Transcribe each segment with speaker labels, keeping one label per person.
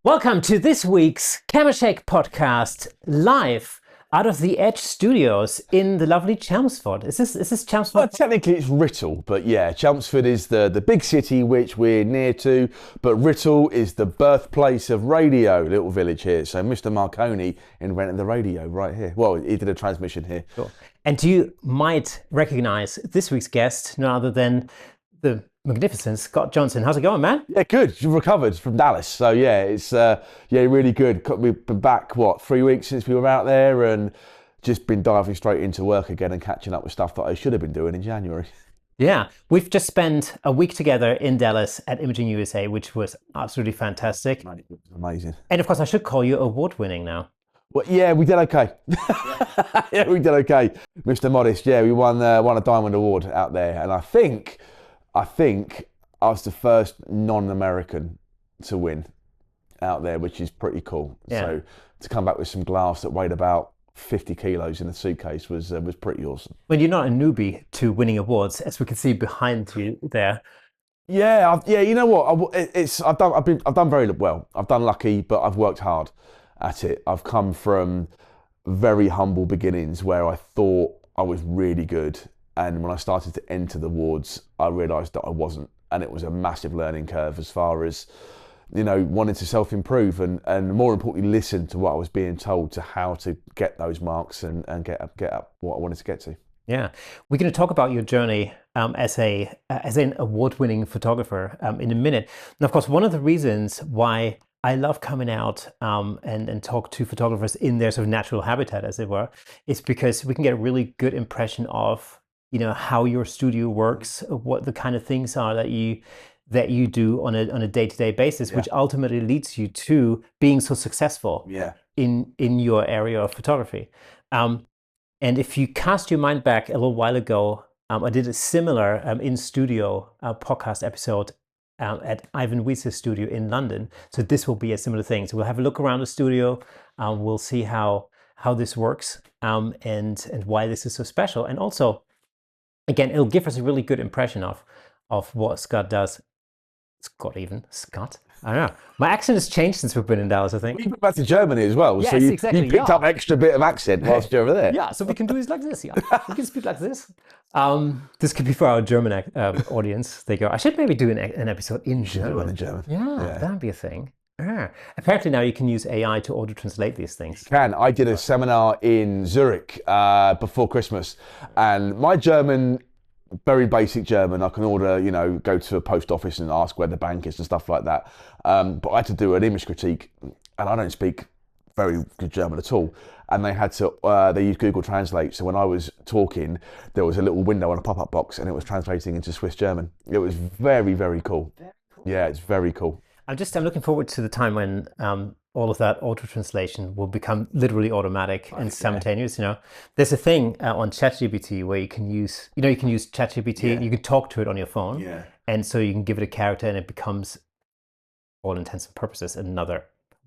Speaker 1: Welcome to this week's Camera podcast, live out of the Edge Studios in the lovely Chelmsford. Is this Chelmsford?
Speaker 2: Well, technically it's Writtle, but yeah, Chelmsford is the big city which we're near to, but Writtle is the birthplace of radio, little village here. So Mr. Marconi invented the radio right here. Well, he did a transmission here.
Speaker 1: Sure. And you might recognize this week's guest, none other than the magnificent Scott Johnson. How's it going, man?
Speaker 2: Yeah, good. You've recovered from Dallas. So yeah, it's really good. We've been back, 3 weeks since we were out there, and just been diving straight into work again and catching up with stuff that I should have been doing in January.
Speaker 1: Yeah, we've just spent a week together in Dallas at Imaging USA, which was absolutely fantastic.
Speaker 2: Man, it was amazing.
Speaker 1: And of course, I should call you award-winning now.
Speaker 2: Well, yeah, we did okay. Yeah, we did okay. Mr. Modest, yeah, we won a Diamond Award out there, and I think I was the first non-American to win out there, which is pretty cool.
Speaker 1: Yeah.
Speaker 2: So to come back with some glass that weighed about 50 kilos in the suitcase was pretty awesome.
Speaker 1: Well, you're not a newbie to winning awards, as we can see behind you there.
Speaker 2: Yeah, you know what? I've done very well. I've done lucky, but I've worked hard at it. I've come from very humble beginnings where I thought I was really good. And when I started to enter the awards, I realised that I wasn't. And it was a massive learning curve as far as, wanting to self-improve and more importantly, listen to what I was being told to how to get those marks and get up what I wanted to get to.
Speaker 1: Yeah, we're going to talk about your journey as an award-winning photographer in a minute. And of course, one of the reasons why I love coming out and talk to photographers in their sort of natural habitat, as it were, is because we can get a really good impression of how your studio works, what the kind of things are that you do on a day-to-day basis, which ultimately leads you to being so successful in your area of photography. And if you cast your mind back a little while ago, I did a similar in-studio podcast episode at Ivan Wies's studio in London. So this will be a similar thing. So we'll have a look around the studio. We'll see how this works and why this is so special. And also, again, it'll give us a really good impression of what Scott does. Scott? I don't know. My accent has changed since we've been in Dallas, I think.
Speaker 2: You went back to Germany as well,
Speaker 1: yes,
Speaker 2: so you
Speaker 1: exactly,
Speaker 2: picked up extra bit of accent whilst you're over there.
Speaker 1: Yeah, so we can do this like this, yeah. We can speak like this. This could be for our German audience. They go, I should maybe do an episode in German. Yeah, that'd be a thing. Apparently now you can use AI to auto-translate these things.
Speaker 2: You can. I did a seminar in Zurich before Christmas, and my German, very basic German, I can order, go to a post office and ask where the bank is and stuff like that. But I had to do an image critique, and I don't speak very good German at all. And they had to, they used Google Translate. So when I was talking, there was a little window on a pop-up box, and it was translating into Swiss German. It was very, very cool. Very cool. Yeah, it's very cool.
Speaker 1: I'm looking forward to the time when all of that auto-translation will become literally automatic and simultaneous. There's a thing on ChatGPT where you can use ChatGPT, you can talk to it on your phone, and so you can give it a character and it becomes, all intents and purposes, another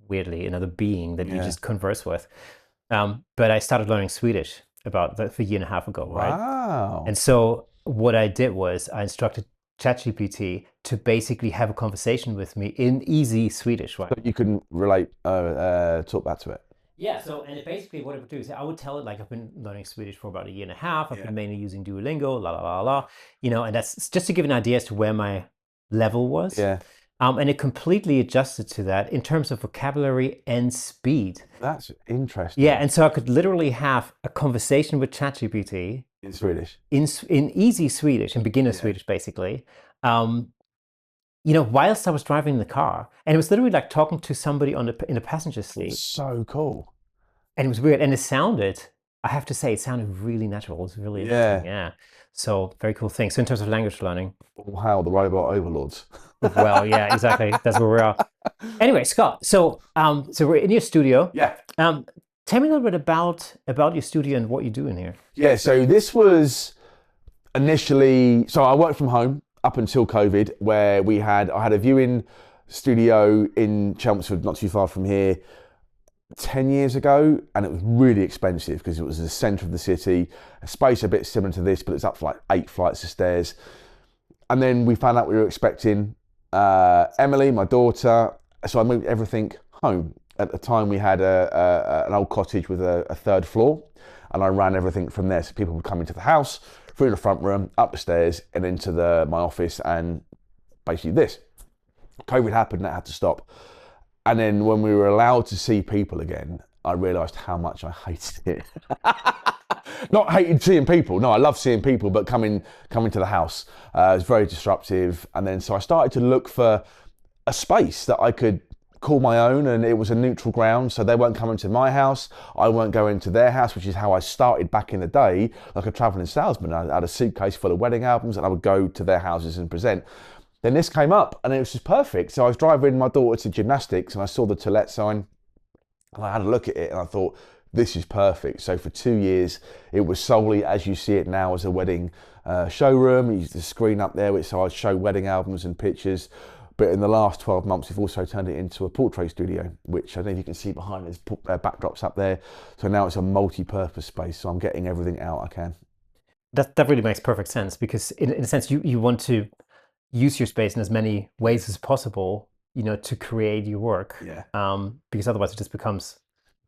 Speaker 1: being that you just converse with. But I started learning Swedish about a year and a half ago, right?
Speaker 2: Wow.
Speaker 1: And so what I did was I instructed ChatGPT to basically have a conversation with me in easy Swedish, right?
Speaker 2: So you can relate, talk back to it.
Speaker 1: Yeah, and basically what it would do is I would tell it, like, I've been learning Swedish for about a year and a half. I've been mainly using Duolingo, and that's just to give an idea as to where my level was.
Speaker 2: Yeah.
Speaker 1: And it completely adjusted to that in terms of vocabulary and speed.
Speaker 2: That's interesting.
Speaker 1: Yeah, and so I could literally have a conversation with ChatGPT
Speaker 2: in Swedish,
Speaker 1: in easy Swedish, in beginner Swedish, basically. Whilst I was driving the car, and it was literally like talking to somebody in the passenger seat.
Speaker 2: It's so cool.
Speaker 1: And it was weird, and I have to say, it sounded really natural. It was really interesting. Yeah. So very cool thing. So in terms of language learning,
Speaker 2: how the robot overlords.
Speaker 1: Well, yeah, exactly. That's where we are. Anyway, Scott. So we're in your studio.
Speaker 2: Yeah.
Speaker 1: Tell me a little bit about your studio and what you do in here.
Speaker 2: Yeah. So this was initially. So I worked from home up until COVID, where I had a viewing studio in Chelmsford, not too far from here, 10 years ago, and it was really expensive because it was the centre of the city, a space a bit similar to this, but it's up for like 8 flights of stairs. And then we found out we were expecting Emily, my daughter, so I moved everything home. At the time, we had an old cottage with a third floor, and I ran everything from there. So people would come into the house, through the front room, up the stairs, and into my office, and basically this. COVID happened, that had to stop. And then when we were allowed to see people again, I realised how much I hated it. Not hated seeing people. No, I love seeing people, but coming to the house was very disruptive. And then so I started to look for a space that I could call my own, and it was a neutral ground. So they weren't coming to my house, I weren't going to their house, which is how I started back in the day, like a travelling salesman. I had a suitcase full of wedding albums, and I would go to their houses and present. Then this came up, and it was just perfect. So I was driving my daughter to gymnastics, and I saw the to let sign, and I had a look at it, and I thought, this is perfect. So for 2 years, it was solely as you see it now, as a wedding showroom. You used the screen up there, so I'd show wedding albums and pictures. But in the last 12 months, we've also turned it into a portrait studio, which I don't know if you can see behind. There's backdrops up there. So now it's a multi-purpose space. So I'm getting everything out I can.
Speaker 1: That really makes perfect sense, because in a sense, you want to use your space in as many ways as possible, to create your work.
Speaker 2: Yeah.
Speaker 1: Because otherwise it just becomes...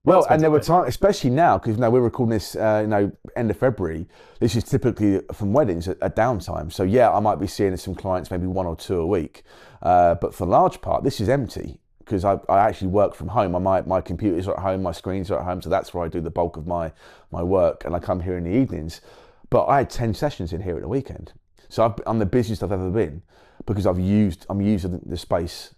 Speaker 2: Well, and there were times, especially now, because we're recording this, end of February. This is typically from weddings a downtime. So yeah, I might be seeing some clients, maybe 1 or 2 a week. But for the large part, this is empty, because I actually work from home. My computers are at home, my screens are at home, so that's where I do the bulk of my work. And I come here in the evenings. But I had 10 sessions in here at the weekend, so I'm the busiest I've ever been, because I'm using the space,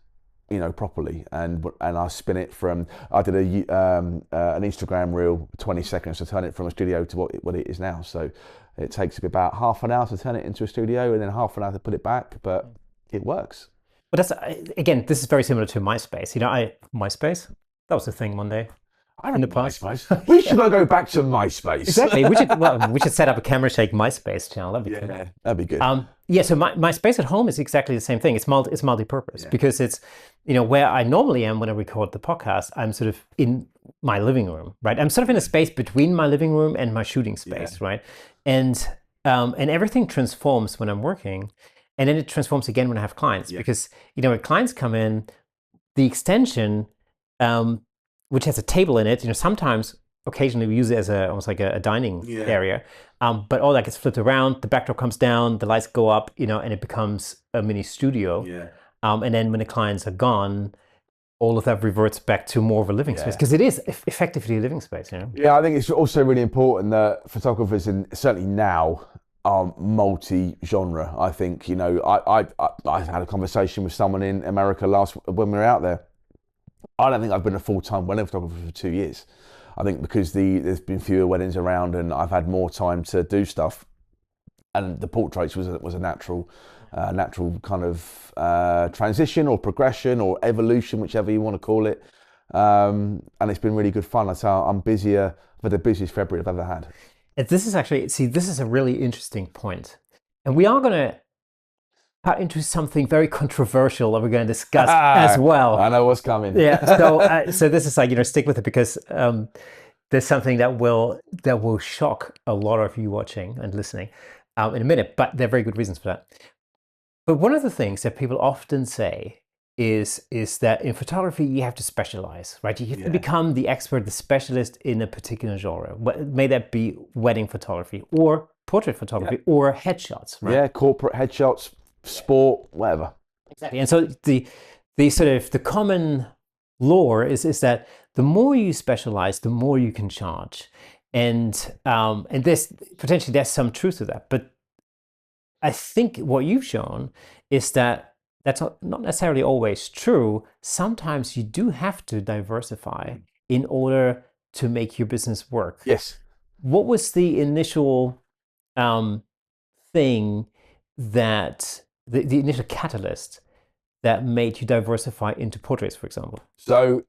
Speaker 2: properly, and I spin it from. I did an Instagram reel, 20 seconds to turn it from a studio to what it is now. So it takes about half an hour to turn it into a studio, and then half an hour to put it back. But it works.
Speaker 1: But that's, again, this is very similar to MySpace. MySpace, that was a thing one day. In the past.
Speaker 2: MySpace. We should go back to MySpace.
Speaker 1: Exactly. We should set up a Camera Shake MySpace channel. That'd be cool.
Speaker 2: Yeah, that'd be good.
Speaker 1: So my space at home is exactly the same thing. It's multi-purpose, because it's, where I normally am when I record the podcast, I'm sort of in my living room, right? I'm sort of in a space between my living room and my shooting space, right? And everything transforms when I'm working, and then it transforms again when I have clients, because, when clients come in, the extension, which has a table in it, sometimes occasionally we use it as almost like a dining area, but all that gets flipped around, the backdrop comes down, the lights go up, and it becomes a mini studio. And then when the clients are gone, all of that reverts back to more of a living space, because it is effectively a living space.
Speaker 2: Yeah, I think it's also really important that photographers, and certainly now, are multi-genre. I think, I had a conversation with someone in America when we were out there. I don't think I've been a full-time wedding photographer for 2 years. I think because there's been fewer weddings around, and I've had more time to do stuff. And the portraits was a natural kind of transition or progression or evolution, whichever you want to call it. And it's been really good fun. I'm busier, for the busiest February I've ever had.
Speaker 1: This is a really interesting point. And we are going to cut into something very controversial that we're going to discuss as well.
Speaker 2: I know what's coming.
Speaker 1: Yeah. So this is like, stick with it, because there's something that will shock a lot of you watching and listening in a minute, but there are very good reasons for that. But one of the things that people often say is that in photography you have to specialize, right? You have to become the expert, the specialist in a particular genre. May that be wedding photography or portrait photography or headshots, right?
Speaker 2: Yeah, corporate headshots, sport, whatever.
Speaker 1: Exactly. And so the sort of the common lore is that the more you specialize, the more you can charge. And there's some truth to that. But I think what you've shown is that that's not necessarily always true. Sometimes you do have to diversify in order to make your business work.
Speaker 2: Yes.
Speaker 1: What was the initial thing that the initial catalyst that made you diversify into portraits, for example?
Speaker 2: So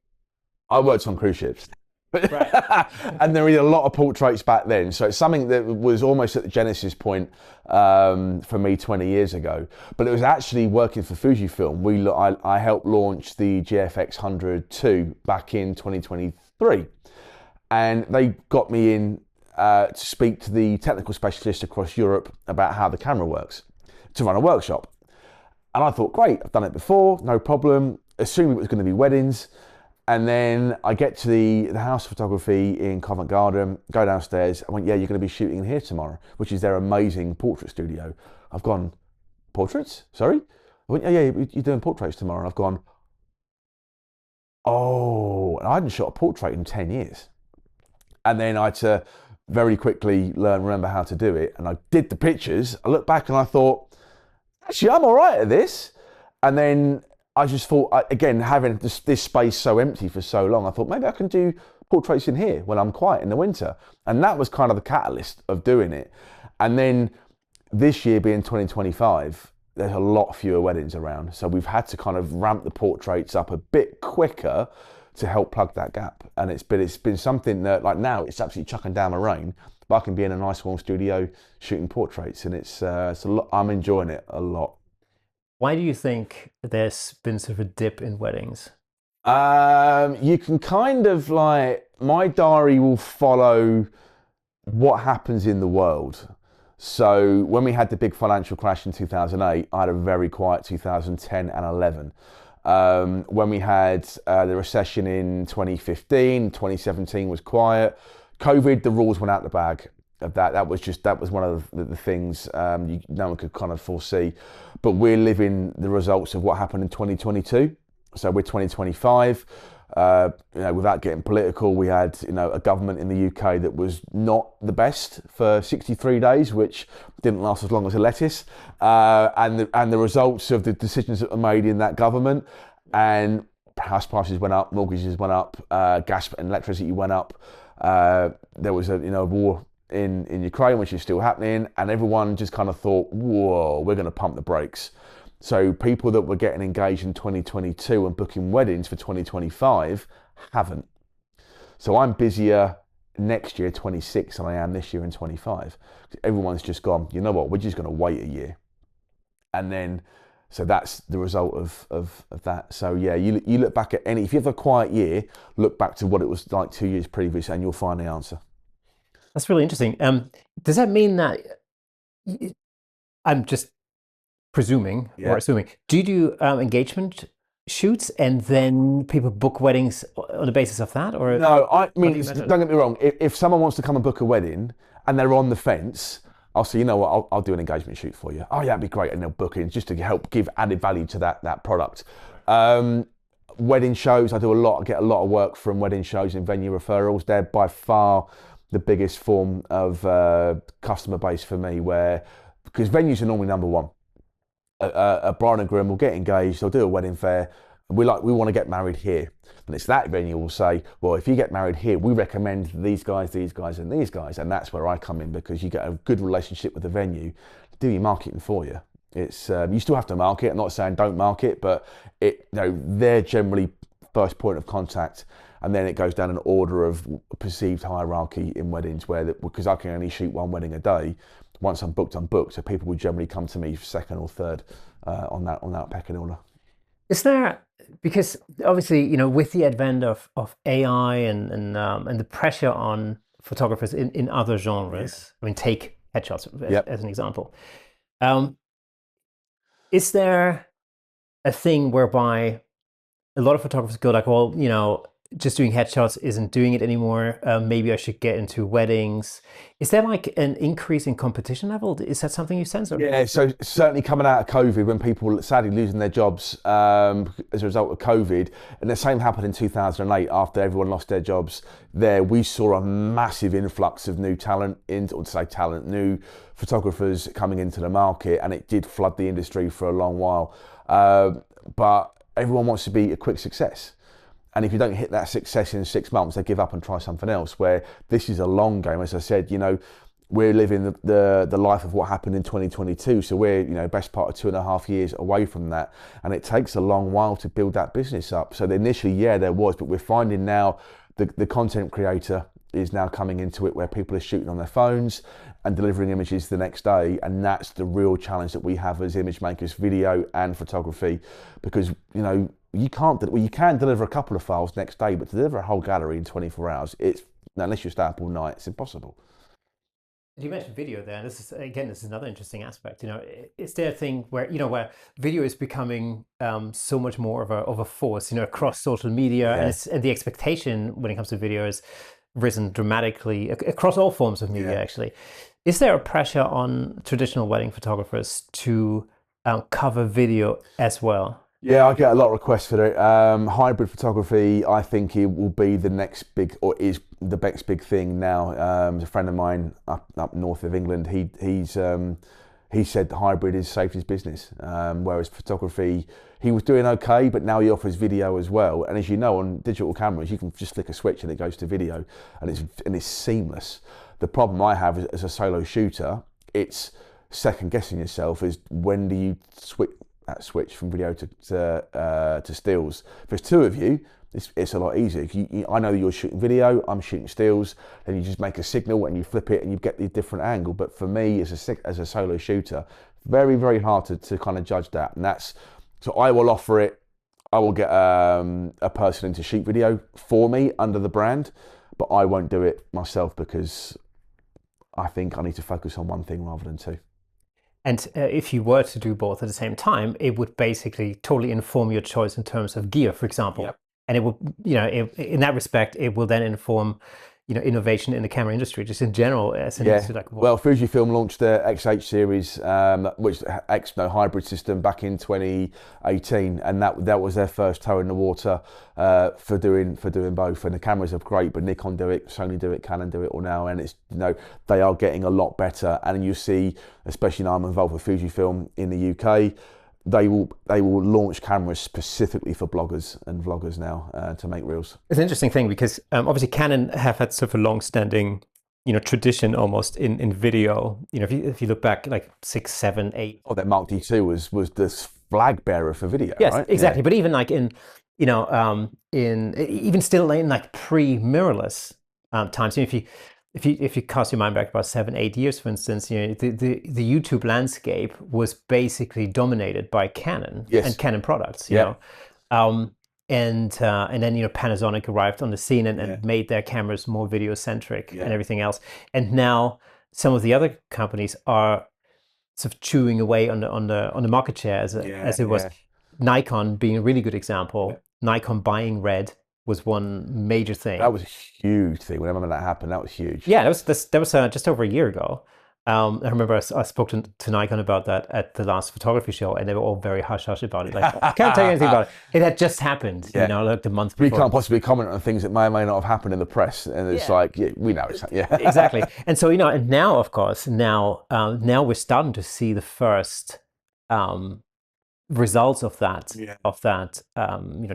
Speaker 2: I worked on cruise ships. Right. And there were a lot of portraits back then, so it's something that was almost at the genesis point for me 20 years ago. But it was actually working for Fujifilm. I helped launch the GFX 100 back in 2023, and they got me in to speak to the technical specialists across Europe about how the camera works, to run a workshop. And I thought, great, I've done it before, no problem. Assumed it was going to be weddings. And then I get to the house of photography in Covent Garden, go downstairs. I went, yeah, you're going to be shooting in here tomorrow, which is their amazing portrait studio. I've gone, portraits? Sorry? I went, yeah, you're doing portraits tomorrow. And I've gone, oh, and I hadn't shot a portrait in 10 years. And then I had to very quickly remember how to do it. And I did the pictures. I looked back and I thought, actually, I'm all right at this. And then I just thought, again, having this space so empty for so long, I thought maybe I can do portraits in here when I'm quiet in the winter. And that was kind of the catalyst of doing it. And then this year being 2025, there's a lot fewer weddings around. So we've had to kind of ramp the portraits up a bit quicker to help plug that gap. And it's been something that, like, now it's absolutely chucking down the rain, but I can be in a nice warm studio shooting portraits, and it's a lot. I'm enjoying it a lot.
Speaker 1: Why do you think there's been sort of a dip in weddings?
Speaker 2: You can kind of, like, my diary will follow what happens in the world. So when we had the big financial crash in 2008, I had a very quiet 2010 and 11. When we had the recession in 2015, 2017 was quiet. COVID, the rules went out the bag of that. That was one of the things no one could kind of foresee. But we're living the results of what happened in 2022. So we're 2025. Without getting political, we had a government in the UK that was not the best for 63 days, which didn't last as long as a lettuce. And the results of the decisions that were made in that government, and house prices went up, mortgages went up, gas and electricity went up. There was a war in Ukraine, which is still happening, and everyone just kind of thought, whoa, we're going to pump the brakes. So people that were getting engaged in 2022 and booking weddings for 2025 haven't. So I'm busier next year, 26, than I am this year in 25. Everyone's just gone, you know what, we're just going to wait a year. And then, so that's the result of that. So yeah, you look back at if you have a quiet year, look back to what it was like 2 years previous and you'll find the answer.
Speaker 1: That's really interesting. Does that mean that, I'm just presuming or assuming, do you do engagement shoots and then people book weddings on the basis of that? Or
Speaker 2: no, I mean, don't get me wrong. If someone wants to come and book a wedding and they're on the fence, I'll say, you know what, I'll do an engagement shoot for you. Oh yeah, that'd be great. And they'll book in just to help give added value to that product. Wedding shows, I get a lot of work from wedding shows and venue referrals. They're by far the biggest form of customer base for me, because venues are normally number one. A bride and groom will get engaged, they'll do a wedding fair, and we want to get married here. And it's that venue will say, well, if you get married here, we recommend these guys, and these guys. And that's where I come in, because you get a good relationship with the venue, do your marketing for you. It's you still have to market. I'm not saying don't market, but they're generally first point of contact. And then it goes down an order of perceived hierarchy in weddings, because I can only shoot one wedding a day. Once I'm booked, so people would generally come to me second or third on that pecking order.
Speaker 1: is there, because obviously, with the advent of AI and the pressure on photographers in other genres, I mean, take headshots as an example. Is there a thing whereby a lot of photographers go like, well, just doing headshots isn't doing it anymore. Maybe I should get into weddings. Is there like an increase in competition level? Is that something you sense?
Speaker 2: Yeah, so certainly coming out of COVID, when people sadly losing their jobs as a result of COVID, and the same happened in 2008 after everyone lost their jobs. We saw a massive influx of new talent, new photographers coming into the market, and it did flood the industry for a long while. But everyone wants to be a quick success. And if you don't hit that success in 6 months, they give up and try something else, where this is a long game. As I said, we're living the life of what happened in 2022. So we're, best part of 2.5 years away from that. And it takes a long while to build that business up. So initially, there was, but we're finding now the content creator is now coming into it, where people are shooting on their phones and delivering images the next day. And that's the real challenge that we have as image makers, video and photography, because, you can deliver a couple of files next day, but to deliver a whole gallery in 24 hours, unless you stay up all night, it's impossible.
Speaker 1: You mentioned video there, and this is another interesting aspect. Is there a thing where where video is becoming so much more of a force, across social media, and the expectation when it comes to video has risen dramatically across all forms of media. Actually, is there a pressure on traditional wedding photographers to cover video as well?
Speaker 2: Yeah, I get a lot of requests for it. Hybrid photography, I think it will be the next big, or is the next big thing now. A friend of mine up north of England, he said hybrid is saved his business. Whereas photography, he was doing okay, but now he offers video as well. And as you know, on digital cameras, you can just flick a switch and it goes to video, and it's seamless. The problem I have as a solo shooter, it's second guessing yourself. Is when do you switch from video to stills? If there's two of you, it's a lot easier. I know you're shooting video, I'm shooting stills, then you just make a signal and you flip it and you get the different angle. But for me, as a solo shooter, very, very hard to kind of judge that. And so I will offer it. I will get a person in to shoot video for me under the brand, but I won't do it myself because I think I need to focus on one thing rather than two.
Speaker 1: And if you were to do both at the same time, it would basically totally inform your choice in terms of gear, for example. Yep. And it will, in that respect, it will then inform, innovation in the camera industry, just in general.
Speaker 2: Well, Fujifilm launched the XH series, which hybrid system back in 2018, and that was their first toe in the water for doing both. And the cameras are great, but Nikon do it, Sony do it, Canon do it all now, and it's they are getting a lot better. And you see, especially now I'm involved with Fujifilm in the UK. They will launch cameras specifically for bloggers and vloggers now to make reels.
Speaker 1: It's an interesting thing because obviously Canon have had sort of a long-standing, tradition almost in video. If you look back like 6, 7, 8.
Speaker 2: Oh, that Mark D2 was the flag bearer for video.
Speaker 1: Yes,
Speaker 2: right?
Speaker 1: Exactly. Yeah. But even like in even still in like pre-mirrorless times, if you cast your mind back about 7, 8 years, for instance, the YouTube landscape was basically dominated by Canon and Canon products, you know. And then Panasonic arrived on the scene and made their cameras more video centric and everything else. And now some of the other companies are sort of chewing away on the market share as it was. Nikon being a really good example. Nikon buying Red was one major thing.
Speaker 2: That was a huge thing. When I remember that happened, that was huge.
Speaker 1: Yeah, that was just over a year ago. I remember I spoke to Nikon about that at the last photography show, and they were all very hush-hush about it. Like, I can't tell you anything about it. It had just happened, like the month before.
Speaker 2: We can't possibly comment on things that may or may not have happened in the press. And it's like, we know it's,
Speaker 1: Exactly. And so, and now, of course, now we're starting to see the first results of that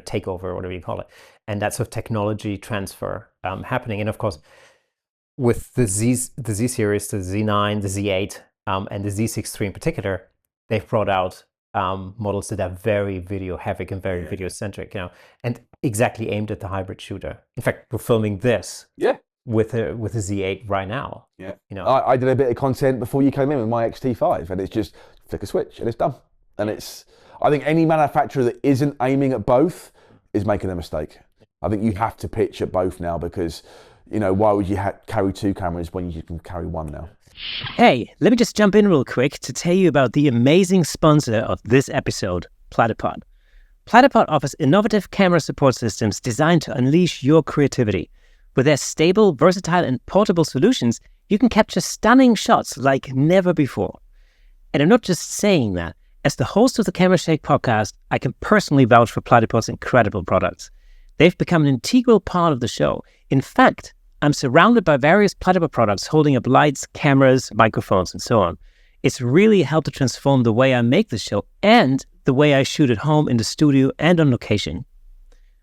Speaker 1: takeover, or whatever you call it, and that sort of technology transfer happening. And of course, with the Z series, the Z9, the Z8, and the Z6 III in particular, they've brought out models that are very video heavy and very video centric, and exactly aimed at the hybrid shooter. In fact, we're filming this with a Z8 right now.
Speaker 2: I did a bit of content before you came in with my X-T5, and it's just flick a switch and it's done. And I think any manufacturer that isn't aiming at both is making a mistake. I think you have to pitch at both now because, why would you carry two cameras when you can carry one now?
Speaker 3: Hey, let me just jump in real quick to tell you about the amazing sponsor of this episode, Platypod. Platypod offers innovative camera support systems designed to unleash your creativity. With their stable, versatile, and portable solutions, you can capture stunning shots like never before. And I'm not just saying that. As the host of the Camera Shake podcast, I can personally vouch for Platypod's incredible products. They've become an integral part of the show. In fact, I'm surrounded by various Platypod products holding up lights, cameras, microphones, and so on. It's really helped to transform the way I make the show and the way I shoot at home, in the studio, and on location.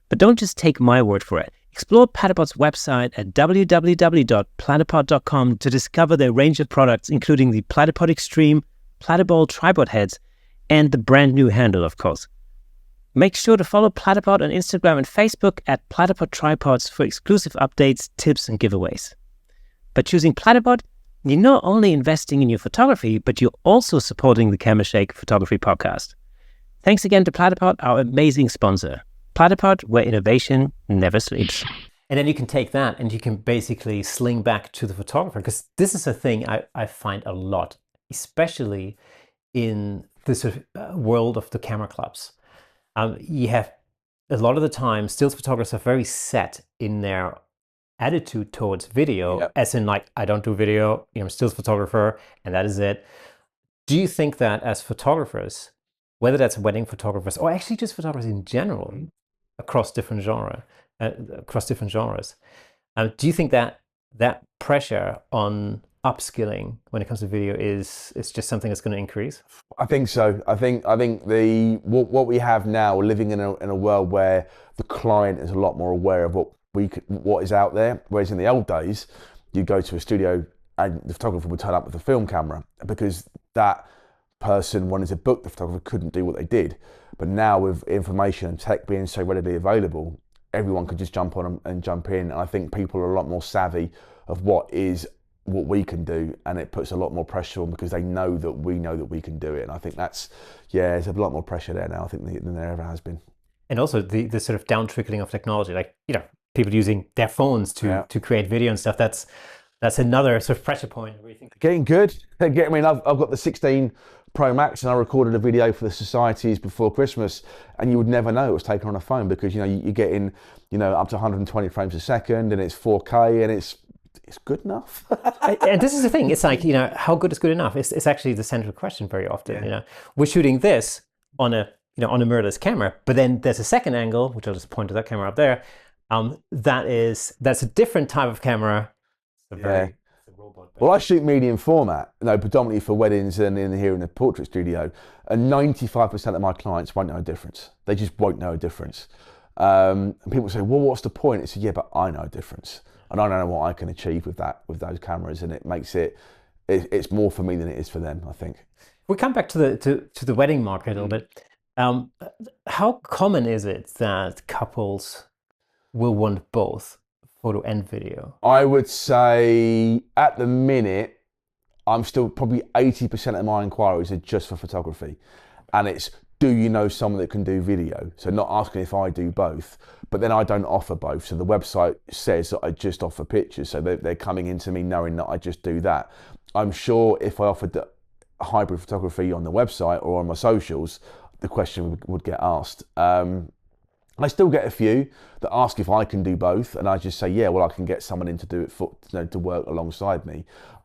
Speaker 3: But don't just take my word for it. Explore Platypod's website at www.platypod.com to discover their range of products, including the Platypod Extreme, Platyball tripod heads, and the brand new handle, of course. Make sure to follow Platypod on Instagram and Facebook at Platypod Tripods for exclusive updates, tips, and giveaways. By choosing Platypod, you're not only investing in your photography, but you're also supporting the Camera Shake Photography Podcast. Thanks again to Platypod, our amazing sponsor. Platypod, where innovation never sleeps.
Speaker 1: And then you can take that and you can basically sling back to the photographer, because this is a thing I find a lot, especially in the sort of world of the camera clubs. You have a lot of the time, stills photographers are very set in their attitude towards video,
Speaker 2: Yep.
Speaker 1: as in like, I don't do video, I'm a stills photographer, and that is it. Do you think that as photographers, whether that's wedding photographers or actually just photographers in general, across different genres, do you think that that pressure on upskilling when it comes to video is just something that's going to increase?
Speaker 2: I think so. I think the what we have now, living in a world where the client is a lot more aware of what is out there, whereas in the old days, you go to a studio and the photographer would turn up with a film camera because that person wanted to book the photographer couldn't do what they did. But now with information and tech being so readily available, everyone could just jump on and jump in. And I think people are a lot more savvy of what we can do, and it puts a lot more pressure on because they know that we can do it. And I think that's, there's a lot more pressure there now, I think, than there ever has been.
Speaker 1: And also the sort of down trickling of technology, like, people using their phones to create video and stuff. That's another sort of pressure point where you think
Speaker 2: getting good. I mean, I've got the 16 Pro Max, and I recorded a video for the societies before Christmas, and you would never know it was taken on a phone because you're getting up to 120 frames a second, and it's 4K, and it's good enough.
Speaker 1: And this is the thing. It's like, how good is good enough? It's actually the central question very often. We're shooting this on a mirrorless camera, but then there's a second angle, which I'll just point to that camera up there. That's a different type of camera.
Speaker 2: Well, I shoot medium format, predominantly for weddings and here in the portrait studio, and 95% of my clients won't know a difference. They just won't know a difference. And people say, well, what's the point? It's but I know a difference, and I don't know what I can achieve with those cameras, and it makes it's more for me than it is for them, I think.
Speaker 1: We come back to the wedding market a little bit. How common is it that couples will want both photo and video?
Speaker 2: I would say at the minute, I'm still probably 80% of my inquiries are just for photography. And it's, do you know someone that can do video? So not asking if I do both, but then I don't offer both. So the website says that I just offer pictures. So they're coming into me knowing that I just do that. I'm sure if I offered hybrid photography on the website or on my socials, the question would get asked. I still get a few that ask if I can do both, and I just say, I can get someone in to do it to work alongside me.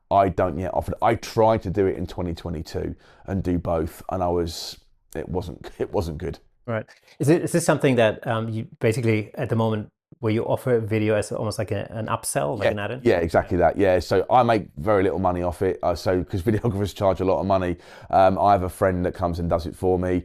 Speaker 2: I don't yet offer it. I tried to do it in 2022 and do both, and it wasn't good.
Speaker 1: Right. Is this something that you basically at the moment where you offer video as almost like an upsell, like an add-in?
Speaker 2: Yeah, exactly that. Yeah, so I make very little money off it. So because videographers charge a lot of money, I have a friend that comes and does it for me.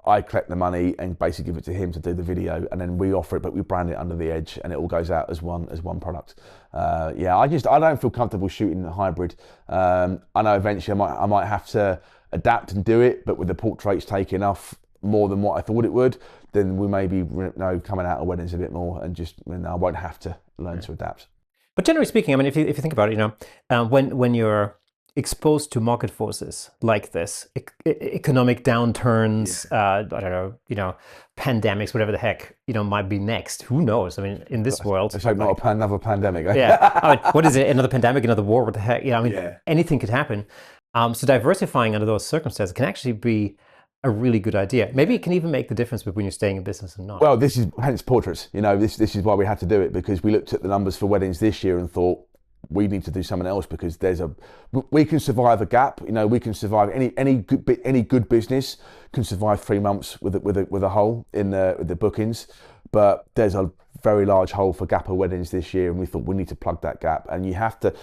Speaker 2: I collect the money and basically give it to him to do the video, and then we offer it, but we brand it under the edge, and it all goes out as one product. I don't feel comfortable shooting hybrid. I know eventually I might have to adapt and do it, but with the portraits taking off more than what I thought it would, then we may be coming out of weddings a bit more, and just I won't have to learn to adapt. But
Speaker 1: generally speaking, I mean, if you think about it, when you're exposed to market forces like this, economic downturns, I don't know, pandemics, whatever the heck, might be next. Who knows? I mean, in this world,
Speaker 2: let's hope not another pandemic.
Speaker 1: Yeah. I mean, what is it? Another pandemic, another war? What the heck? Anything could happen. So diversifying under those circumstances can actually be a really good idea. Maybe it can even make the difference between you staying in business and not.
Speaker 2: Well, this is hence portraits. This is why we had to do it, because we looked at the numbers for weddings this year and thought, we need to do something else, because we can survive a gap. We can survive any good business can survive 3 months with a hole in the bookings, but there's a very large hole for gap of weddings this year, and we thought we need to plug that gap. And you have to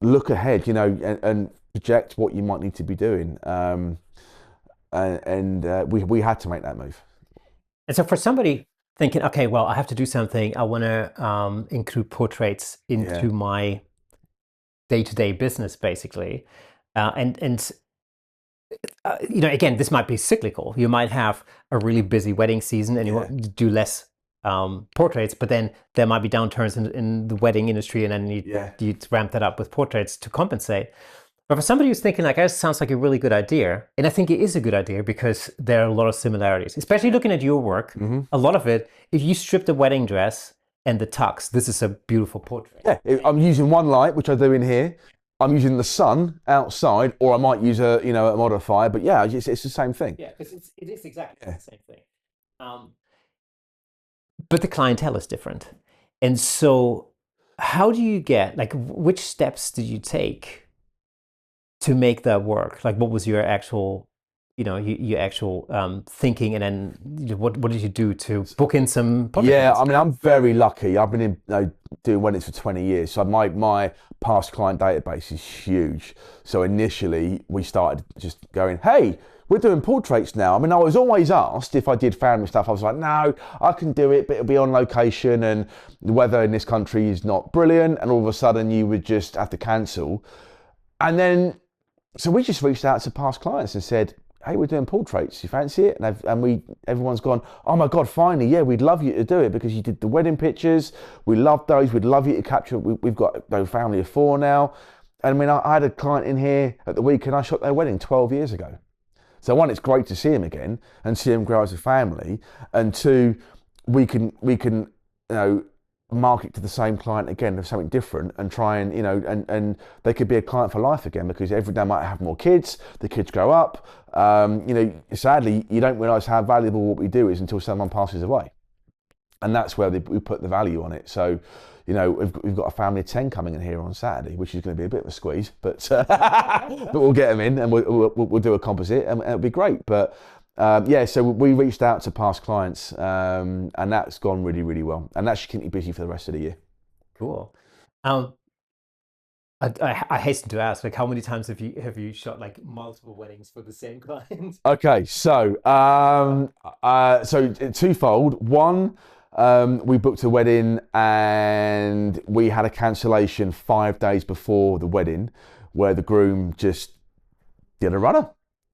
Speaker 2: look ahead, and project what you might need to be doing. We had to make that move.
Speaker 1: And so for somebody thinking, okay, well, I have to do something, I want to include portraits into my day-to-day business, basically. Again, this might be cyclical. You might have a really busy wedding season and you want to do less portraits, but then there might be downturns in the wedding industry, and then you ramp that up with portraits to compensate. But for somebody who's thinking like, "That sounds like a really good idea," and I think it is a good idea because there are a lot of similarities, especially looking at your work. A lot of it, if you strip the wedding dress and the tux, this is a beautiful portrait.
Speaker 2: Yeah, I'm using one light, which I do in here. I'm using the sun outside, or I might use a modifier. But yeah, it's the same thing.
Speaker 1: Yeah, because it is exactly the same thing. But the clientele is different. And so how do you get, like, which steps did you take to make that work? Like, what was your actual, your actual thinking, and then what did you do to book in some public
Speaker 2: Yeah,
Speaker 1: events?
Speaker 2: I mean, I'm very lucky. I've been doing weddings for 20 years. So my past client database is huge. So initially we started just going, hey, we're doing portraits now. I mean, I was always asked if I did family stuff. I was like, no, I can do it, but it'll be on location and the weather in this country is not brilliant. And all of a sudden you would just have to cancel. And then, so we just reached out to past clients and said, hey, we're doing portraits. You fancy it? And everyone's gone, oh my God, finally, yeah, we'd love you to do it because you did the wedding pictures. We love those. We'd love you to capture. We've got a family of 4 now. And I mean, I had a client in here at the weekend. I shot their wedding 12 years ago. So one, it's great to see him again and see him grow as a family. And 2, we can market to the same client again of something different and try and and they could be a client for life again because every day might have more kids, the kids grow up. Sadly you don't realize how valuable what we do is until someone passes away, and that's where we put the value on it. So we've got a family of 10 coming in here on Saturday, which is going to be a bit of a squeeze, but but we'll get them in and we'll do a composite and it'll be great. But so we reached out to past clients, and that's gone really, really well. And that should keep me busy for the rest of the year.
Speaker 1: Cool. I hasten to ask, like, how many times have you shot like multiple weddings for the same client?
Speaker 2: Okay, so twofold. One, we booked a wedding and we had a cancellation 5 days before the wedding, where the groom just did a runner.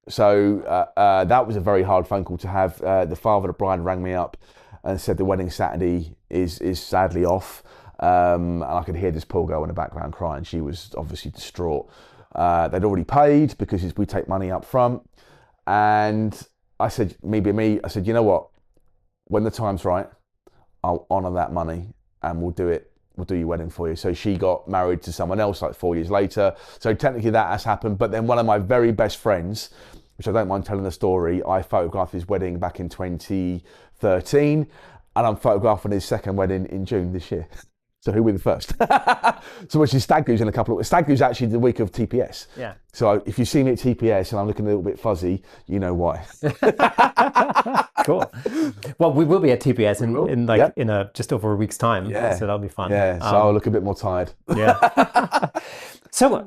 Speaker 2: So that was a very hard phone call to have. The father of the bride rang me up and said the wedding Saturday is sadly off. And I could hear this poor girl in the background crying. She was obviously distraught. They'd already paid because we take money up front. And I said, I said, you know what? When the time's right, I'll honour that money and we'll do it. We'll do your wedding for you. So she got married to someone else like 4 years later. So technically that has happened. But then one of my very best friends, which I don't mind telling the story, I photographed his wedding back in 2013 and I'm photographing his second wedding in June this year. So who will be the first? So which is Stag Do's in a couple of... Stag Do's actually the week of TPS.
Speaker 1: Yeah.
Speaker 2: So if you see me at TPS and I'm looking a little bit fuzzy, you know why.
Speaker 1: Cool. Well, we will be at TPS in just over a week's time.
Speaker 2: Yeah.
Speaker 1: So that'll be fun.
Speaker 2: Yeah, so I'll look a bit more tired.
Speaker 1: Yeah. So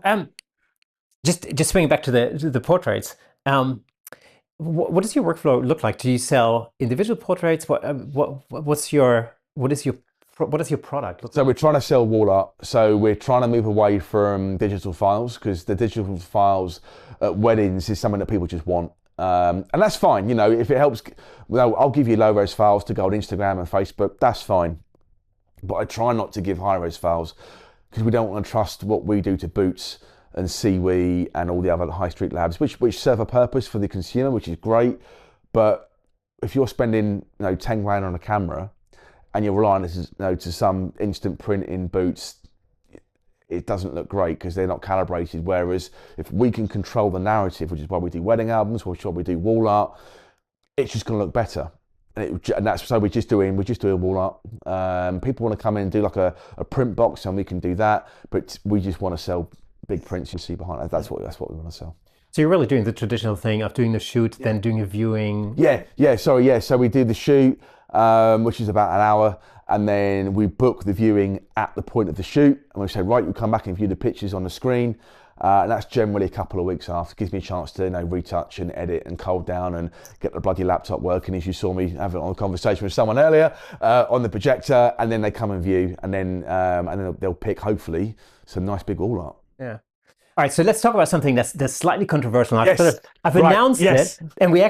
Speaker 1: just swinging back to the portraits, what does your workflow look like? Do you sell individual portraits? What is your product?
Speaker 2: So we're trying to sell wall art. So we're trying to move away from digital files because the digital files at weddings is something that people just want. And that's fine. If it helps, I'll give you low-res files to go on Instagram and Facebook. That's fine. But I try not to give high-res files because we don't want to trust what we do to Boots and Seawee and all the other high street labs, which serve a purpose for the consumer, which is great. But if you're spending 10 grand on a camera and you're relying to some instant print in Boots, it doesn't look great because they're not calibrated. Whereas if we can control the narrative, which is why we do wedding albums, which is why we do wall art, it's just going to look better. And that's so we're just doing wall art. People want to come in and do like a print box, and we can do that. But we just want to sell big prints you see behind us. That's what we want to sell.
Speaker 1: So you're really doing the traditional thing of doing the shoot, then doing a viewing.
Speaker 2: Yeah. So we do the shoot, which is about an hour, and then we book the viewing at the point of the shoot, and we say, right, you come back and view the pictures on the screen, and that's generally a couple of weeks after. It gives me a chance to retouch and edit and cold down and get the bloody laptop working, as you saw me having a conversation with someone earlier on the projector, and then they come and view, and then they'll pick hopefully some nice big wall art.
Speaker 1: Yeah. All right, so let's talk about something that's slightly controversial.
Speaker 2: Yes.
Speaker 1: I've announced it, and we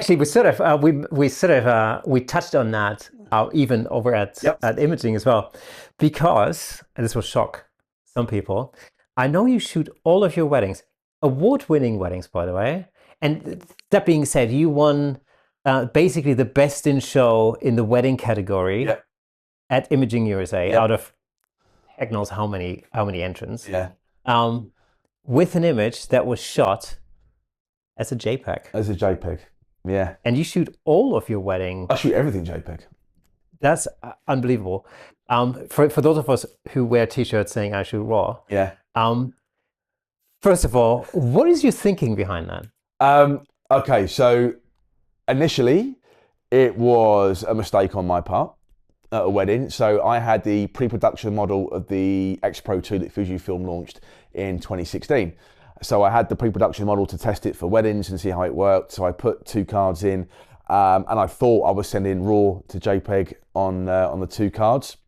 Speaker 1: touched on that even over at Imaging as well, because, and this will shock some people, I know you shoot all of your weddings award-winning weddings, by the way. And that being said, you won basically the best in show in the wedding category
Speaker 2: Yeah.
Speaker 1: at Imaging USA
Speaker 2: Yeah.
Speaker 1: out of heck knows how many entrants.
Speaker 2: Yeah.
Speaker 1: With an image that was shot as a JPEG.
Speaker 2: As a JPEG. Yeah.
Speaker 1: And you shoot all of your wedding.
Speaker 2: I shoot everything JPEG.
Speaker 1: That's unbelievable. For those of us who wear t-shirts saying I shoot raw.
Speaker 2: Yeah.
Speaker 1: First of all, what is your thinking behind that?
Speaker 2: Okay, so initially it was a mistake on my part at a wedding. So I had the pre-production model of the X Pro 2 that Fujifilm launched in 2016. So I had the pre-production model to test it for weddings and see how it worked. So I put 2 cards in, and I thought I was sending RAW to JPEG on the 2 cards,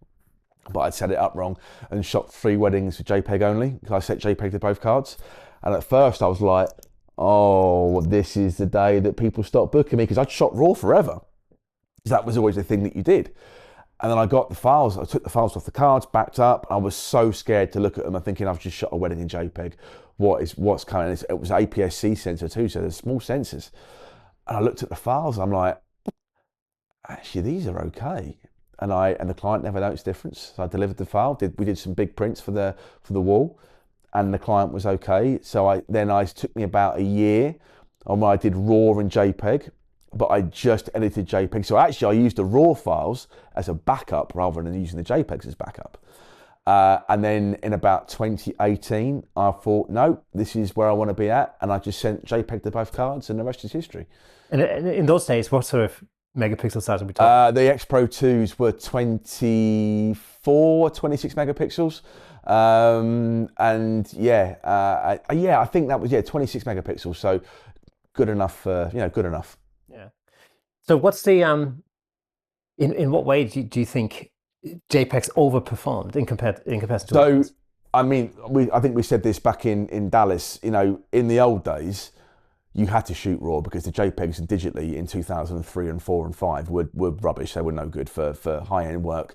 Speaker 2: but I'd set it up wrong and shot 3 weddings with JPEG only because I set JPEG to both cards. And at first I was like, oh, this is the day that people stop booking me, because I'd shot RAW forever. That was always the thing that you did. And then I got the files, I took the files off the cards, backed up. I was so scared to look at them. I'm thinking I've just shot a wedding in JPEG. What's coming? It was APS-C sensor too, so there's small sensors. And I looked at the files, I'm like, actually these are okay. And the client never noticed difference. So I delivered the file, we did some big prints for the wall, and the client was okay. So it took me about a year on when I did RAW and JPEG, but I just edited JPEG. So actually I used the RAW files as a backup rather than using the JPEGs as backup. And then in about 2018, I thought, no, this is where I want to be at. And I just sent JPEG to both cards, and the rest is history.
Speaker 1: And in those days, what sort of megapixel size are we talking?
Speaker 2: The X Pro 2s were 24, 26 megapixels. And yeah, I think that was 26 megapixels. So good enough, good enough.
Speaker 1: Yeah. So what's the in what way do you think JPEGs overperformed in comparison to others?
Speaker 2: I mean, I think we said this back in Dallas. In the old days, you had to shoot RAW because the JPEGs digitally in 2003 and 4 and 5 were rubbish. They were no good for high-end work.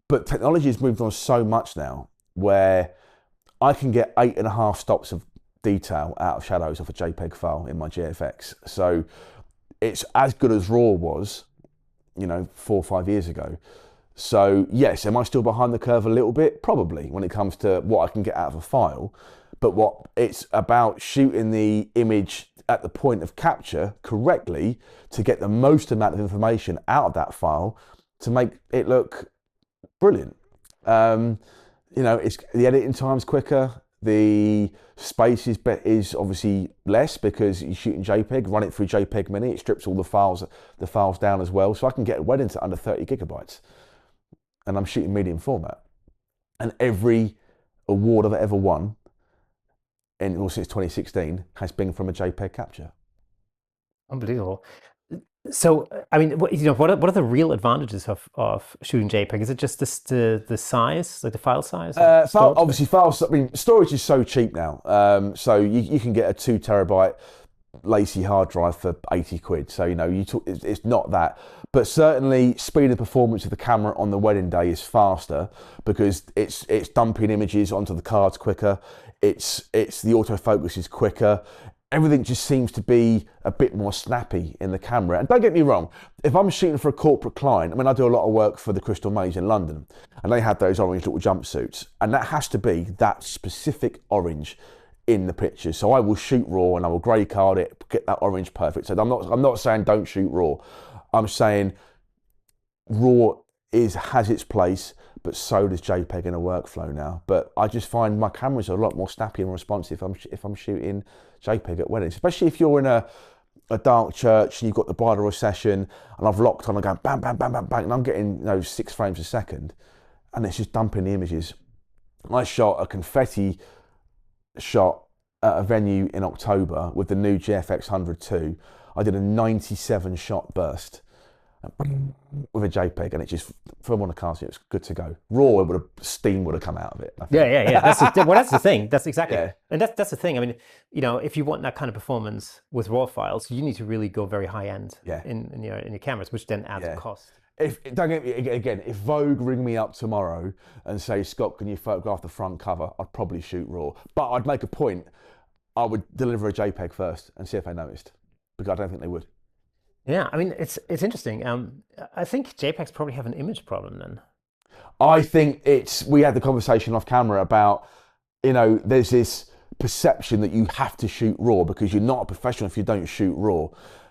Speaker 2: But technology has moved on so much now, where I can get 8.5 stops of detail out of shadows off a JPEG file in my GFX. So it's as good as RAW was, 4 or 5 years ago. So yes, am I still behind the curve a little bit? Probably, when it comes to what I can get out of a file. But what it's about shooting the image at the point of capture correctly to get the most amount of information out of that file to make it look brilliant. It's the editing time's quicker. The space is obviously less because you're shooting JPEG. Run it through JPEG Mini. It strips all the files down as well. So I can get a wedding to under 30 gigabytes, and I'm shooting medium format. And every award I've ever won, since 2016, has been from a JPEG capture.
Speaker 1: Unbelievable. So, I mean, what are the real advantages of shooting JPEG? Is it just the size, like the file size?
Speaker 2: Files. I mean, storage is so cheap now. So you can get a 2 terabyte lacy hard drive for 80 quid. So it's not that, but certainly speed and performance of the camera on the wedding day is faster because it's dumping images onto the cards quicker. It's the autofocus is quicker. Everything just seems to be a bit more snappy in the camera. And don't get me wrong, if I'm shooting for a corporate client, I mean, I do a lot of work for the Crystal Maze in London, and they have those orange little jumpsuits, and that has to be that specific orange in the picture. So I will shoot RAW and I will grey card it, get that orange perfect. So I'm not saying don't shoot RAW. I'm saying RAW has its place, but so does JPEG in a workflow now. But I just find my cameras are a lot more snappy and responsive if I'm shooting JPEG at weddings, especially if you're in a dark church and you've got the bridal recession and I've locked on and going bang, bang, bang, bang, bang, and I'm getting 6 frames a second and it's just dumping the images. I shot a confetti shot at a venue in October with the new GFX 100 II. I did a 97 shot burst with a JPEG, and it just from on the card, it was good to go. RAW, steam would have come out of it.
Speaker 1: Yeah. That's the thing. That's exactly,
Speaker 2: Yeah.
Speaker 1: And that's the thing. I mean, if you want that kind of performance with RAW files, you need to really go very high end in your cameras, which then adds cost.
Speaker 2: Don't get me again. If Vogue ring me up tomorrow and say, Scott, can you photograph the front cover? I'd probably shoot RAW, but I'd make a point. I would deliver a JPEG first and see if they noticed, because I don't think they would.
Speaker 1: Yeah, I mean, it's interesting. I think JPEGs probably have an image problem then.
Speaker 2: I think we had the conversation off camera about, there's this perception that you have to shoot RAW because you're not a professional if you don't shoot RAW,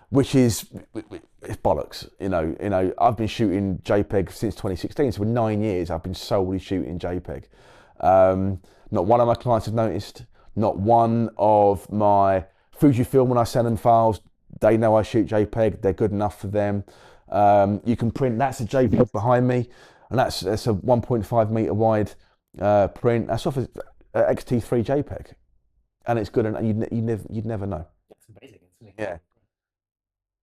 Speaker 2: which is, it's bollocks. I've been shooting JPEG since 2016, so for 9 years I've been solely shooting JPEG. Not one of my clients have noticed, not one of my Fujifilm, when I send them files, they know I shoot JPEG, they're good enough for them. You can print, that's a JPEG behind me, and that's a 1.5 meter wide print. That's off a XT3 JPEG, and it's good, and you'd never know.
Speaker 1: That's amazing, isn't it?
Speaker 2: Yeah.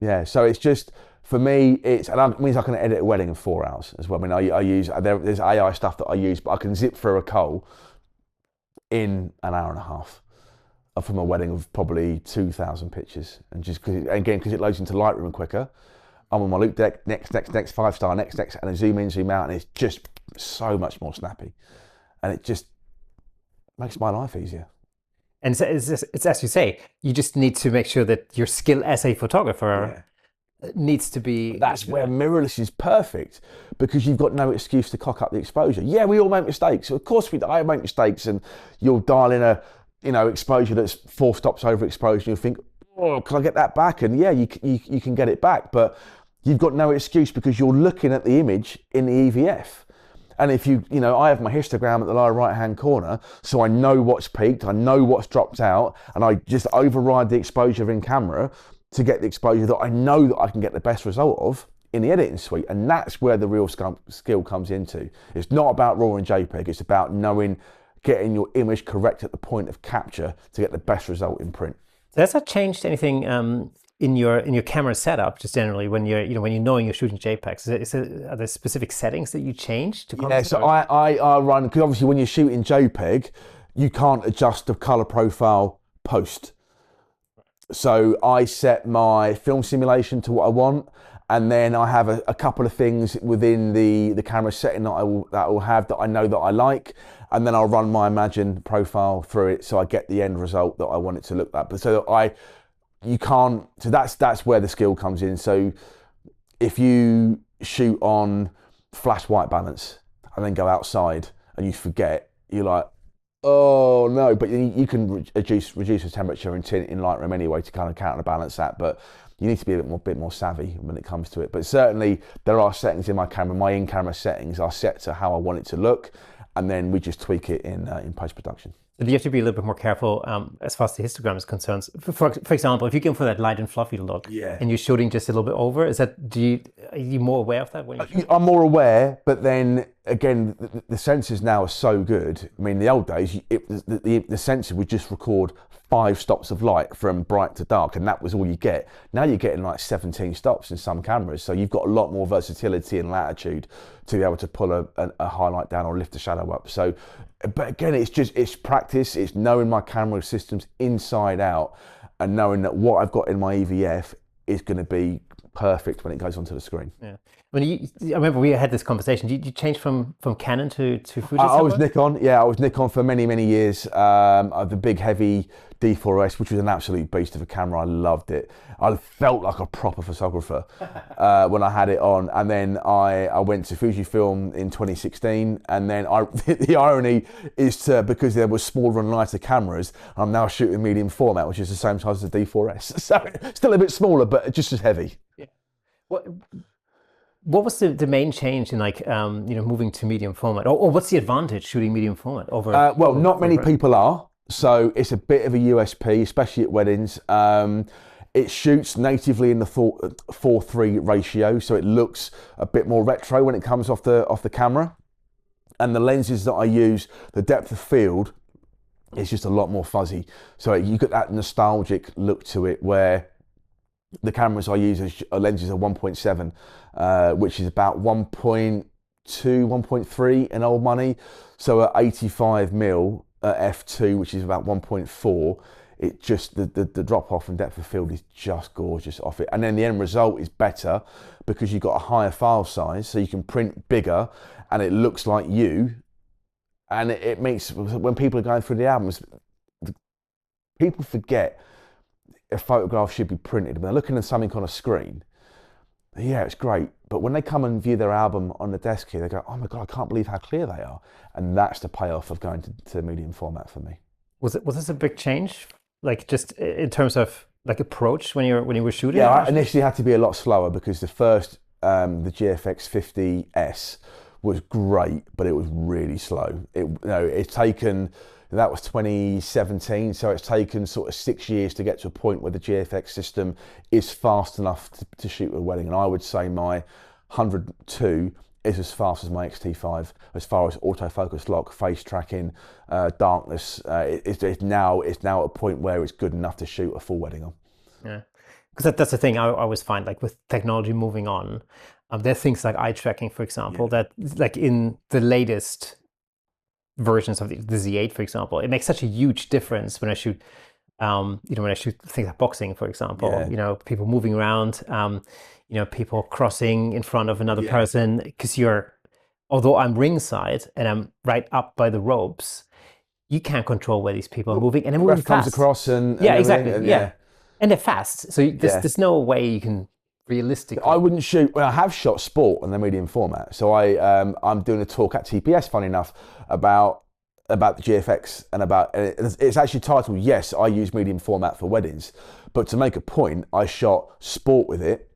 Speaker 2: Yeah, so it's just, for me, it means I can edit a wedding in 4 hours as well. I mean, I use, there's AI stuff that I use, but I can zip through a coal in an hour and a half from a wedding of probably 2,000 pictures. And just because it loads into Lightroom quicker, I'm on my loop deck, next, 5-star, next, and I zoom in, zoom out, and it's just so much more snappy. And it just makes my life easier.
Speaker 1: And it's as you say, you just need to make sure that your skill as a photographer needs to be...
Speaker 2: That's where mirrorless is perfect, because you've got no excuse to cock up the exposure. Yeah, we all make mistakes. Of course I make mistakes, and you'll dial in a exposure that's 4 stops over exposure, and you'll think, oh, can I get that back? And yeah, you can get it back, but you've got no excuse because you're looking at the image in the EVF. And if I have my histogram at the lower right-hand corner, so I know what's peaked, I know what's dropped out, and I just override the exposure in camera to get the exposure that I know that I can get the best result of in the editing suite. And that's where the real skill comes into. It's not about RAW and JPEG, it's about getting your image correct at the point of capture to get the best result in print.
Speaker 1: Has that changed anything in your camera setup, just generally, when you're knowing you're shooting JPEGs? Are there specific settings that you change to?
Speaker 2: Yeah, so I run, because obviously when you're shooting JPEG, you can't adjust the color profile post. So I set my film simulation to what I want, and then I have a couple of things within the camera setting that I will have that I know that I like, and then I'll run my Imagine profile through it so I get the end result that I want it to look like. But so that's where the skill comes in. So if you shoot on flash white balance and then go outside and you forget, you're like, oh no, but you can reduce the temperature and tint in Lightroom anyway to kind of counterbalance that, but you need to be a bit more savvy when it comes to it. But certainly there are settings in my camera, my in-camera settings are set to how I want it to look, and then we just tweak it in post-production.
Speaker 1: Do you have to be a little bit more careful as far as the histogram is concerned? For example, if you go for that light and fluffy look, and you're shooting just a little bit over, are you more aware of that when you shoot?
Speaker 2: I'm more aware, but then again, the sensors now are so good. I mean, the old days, the sensor would just record 5 stops of light from bright to dark, and that was all you get. Now you're getting like 17 stops in some cameras, so you've got a lot more versatility and latitude to be able to pull a highlight down or lift a shadow up. So, but again, it's practice. It's knowing my camera systems inside out, and knowing that what I've got in my EVF is going to be perfect when it goes onto the screen.
Speaker 1: Yeah. I remember we had this conversation. Did you change from Canon to Fuji?
Speaker 2: I was Nikon. Yeah, I was Nikon for many years. I had the big heavy D4S, which was an absolute beast of a camera. I loved it. I felt like a proper photographer when I had it on. And then I went to Fujifilm in 2016. And then the irony is because there were smaller and lighter cameras, I'm now shooting medium format, which is the same size as the D4S. So still a bit smaller, but just as heavy.
Speaker 1: Yeah. What was the main change in moving to medium format, or what's the advantage shooting medium format over?
Speaker 2: Well, not many people are, so it's a bit of a USP, especially at weddings. It shoots natively in the 4:3 ratio, so it looks a bit more retro when it comes off the camera. And the lenses that I use, the depth of field is just a lot more fuzzy. So you get that nostalgic look to it, where the cameras I use are lenses are 1.7, which is about 1.2, 1.3 in old money. So at 85mm at f2, which is about 1.4, it just the drop off and depth of field is just gorgeous off it. And then the end result is better because you've got a higher file size, so you can print bigger, and it looks like you. And it makes, when people are going through the albums, people forget a photograph should be printed. When they're looking at something on a screen, yeah, it's great. But when they come and view their album on the desk here, they go, oh my God, I can't believe how clear they are. And that's the payoff of going to medium format for me.
Speaker 1: Was this a big change? Like just in terms of like approach when you were shooting?
Speaker 2: Yeah, I initially had to be a lot slower because the first, the GFX 50S was great, but it was really slow. It's taken, that was 2017, so it's taken sort of 6 years to get to a point where the GFX system is fast enough to shoot a wedding. And I would say my 102 is as fast as my XT5 as far as autofocus lock, face tracking, darkness. It's now at a point where it's good enough to shoot a full wedding on.
Speaker 1: Yeah, because that's the thing I always find, like with technology moving on, there are things like eye tracking, for example, that like in the latest versions of the Z8, for example, it makes such a huge difference when I shoot. When I shoot things like boxing, for example, people moving around. People crossing in front of another person, because although I'm ringside and I'm right up by the ropes, you can't control where these people are moving, and they're moving fast.
Speaker 2: Comes across and
Speaker 1: exactly,
Speaker 2: and
Speaker 1: and they're fast. So there's no way you can realistically.
Speaker 2: I wouldn't shoot. Well, I have shot sport in the medium format. So I'm doing a talk at TPS, funny enough, about the GFX and it's actually titled, yes, I use medium format for weddings. But to make a point, I shot sport with it.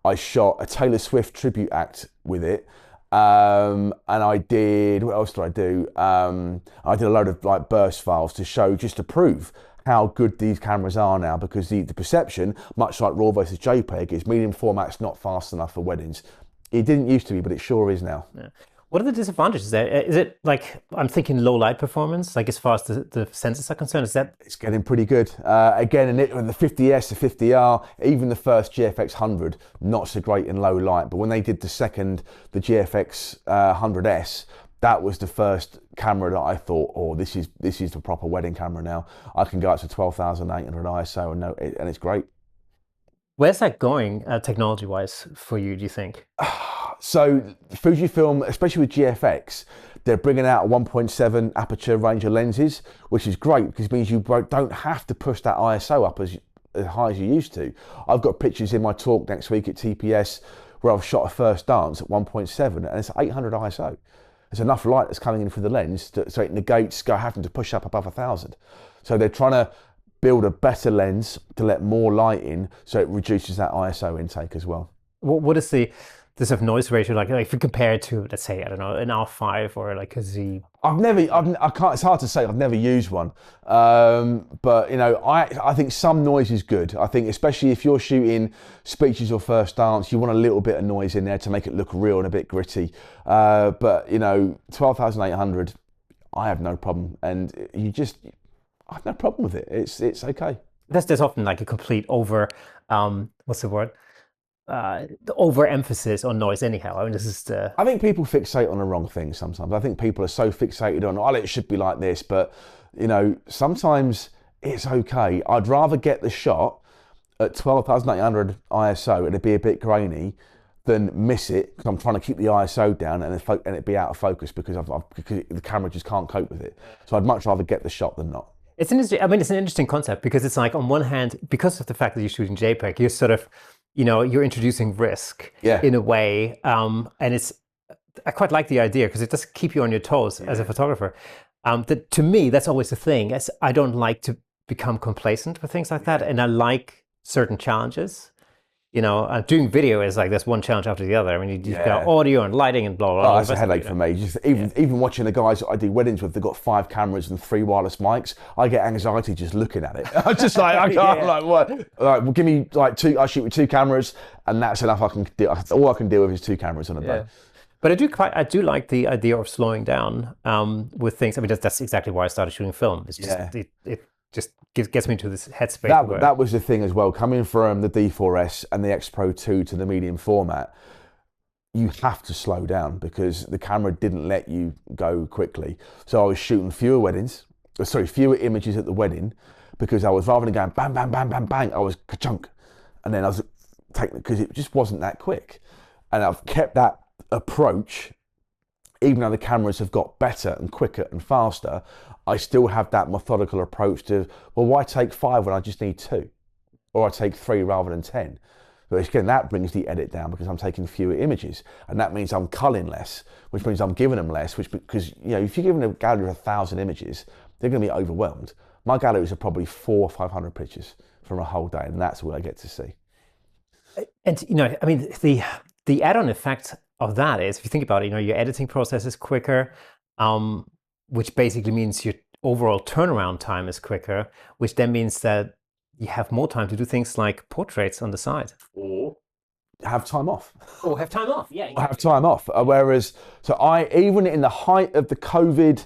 Speaker 2: I shot a Taylor Swift tribute act with it, and I did, what else did I do? I did a load of like burst files just to prove how good these cameras are now, because the perception, much like RAW versus JPEG, is medium format's not fast enough for weddings. It didn't used to be, but it sure is now.
Speaker 1: Yeah. What are the disadvantages there? Is it like, I'm thinking low light performance, like as far as the sensors are concerned, is that?
Speaker 2: It's getting pretty good. Again, the 50S, the 50R, even the first GFX 100, not so great in low light. But when they did the GFX 100S, that was the first camera that I thought, oh, this is the proper wedding camera now. I can go up to 12,800 ISO and it's great.
Speaker 1: Where's that going technology-wise for you, do you think?
Speaker 2: So Fujifilm, especially with GFX, they're bringing out a 1.7 aperture range of lenses, which is great because it means you don't have to push that ISO up as high as you used to. I've got pictures in my talk next week at TPS where I've shot a first dance at 1.7 and it's 800 ISO. There's enough light that's coming in through the lens so it negates having to push up above 1,000. So they're trying to build a better lens to let more light in so it reduces that ISO intake as well.
Speaker 1: What is the sort of noise ratio like if you compare it to, let's say, I don't know, an R5 or like a Z?
Speaker 2: It's hard to say, I've never used one. But I think some noise is good. I think especially if you're shooting speeches or first dance, you want a little bit of noise in there to make it look real and a bit gritty. But 12,800, I have no problem. And I have no problem with it. It's okay.
Speaker 1: There's often like a complete what's the word? The overemphasis on noise anyhow. I mean, this is
Speaker 2: I think people fixate on the wrong thing sometimes. I think people are so fixated on, it should be like this, but sometimes it's okay. I'd rather get the shot at 12,800 ISO and it'd be a bit grainy than miss it because I'm trying to keep the ISO down and it be out of focus because the camera just can't cope with it. So I'd much rather get the shot than not.
Speaker 1: It's an interesting concept because it's like, on one hand, because of the fact that you're shooting JPEG, you're sort of, you're introducing risk in a way. And I quite like the idea because it does keep you on your toes as a photographer. To me, that's always the thing. I don't like to become complacent with things like that. And I like certain challenges. Doing video is like there's one challenge after the other. I mean, you've got audio and lighting and blah, blah, blah.
Speaker 2: Oh, that's a headache for me. Even watching the guys that I do weddings with, they've got 5 cameras and 3 wireless mics. I get anxiety just looking at it. I'm just like, I can't, like, what? Like, well, give me like 2, I shoot with 2 cameras and that's enough I can do. All I can deal with is 2 cameras on a day.
Speaker 1: But I do like the idea of slowing down with things. I mean, that's exactly why I started shooting film. It's just, it just gets me to this headspace.
Speaker 2: That was the thing as well. Coming from the D4S and the X Pro 2 to the medium format, you have to slow down because the camera didn't let you go quickly. So I was shooting fewer images at the wedding because I was, rather than going bang, bang, bang, bang, bang, I was ka-chunk. And then I was taking, because it just wasn't that quick. And I've kept that approach even though the cameras have got better and quicker and faster, I still have that methodical approach to, well, why take 5 when I just need 2? Or I take 3 rather than 10. But again, that brings the edit down because I'm taking fewer images. And that means I'm culling less, which means I'm giving them less, because if you're giving a gallery 1,000 images, they're going to be overwhelmed. My galleries are probably 400 or 500 pictures from a whole day, and that's what I get to see.
Speaker 1: And I mean, the add-on effect of that is, if you think about it, your editing process is quicker, which basically means your overall turnaround time is quicker, which then means that you have more time to do things like portraits on the side.
Speaker 2: Or have time off.
Speaker 1: Or have time off, yeah.
Speaker 2: Or have time off. Whereas, even in the height of the COVID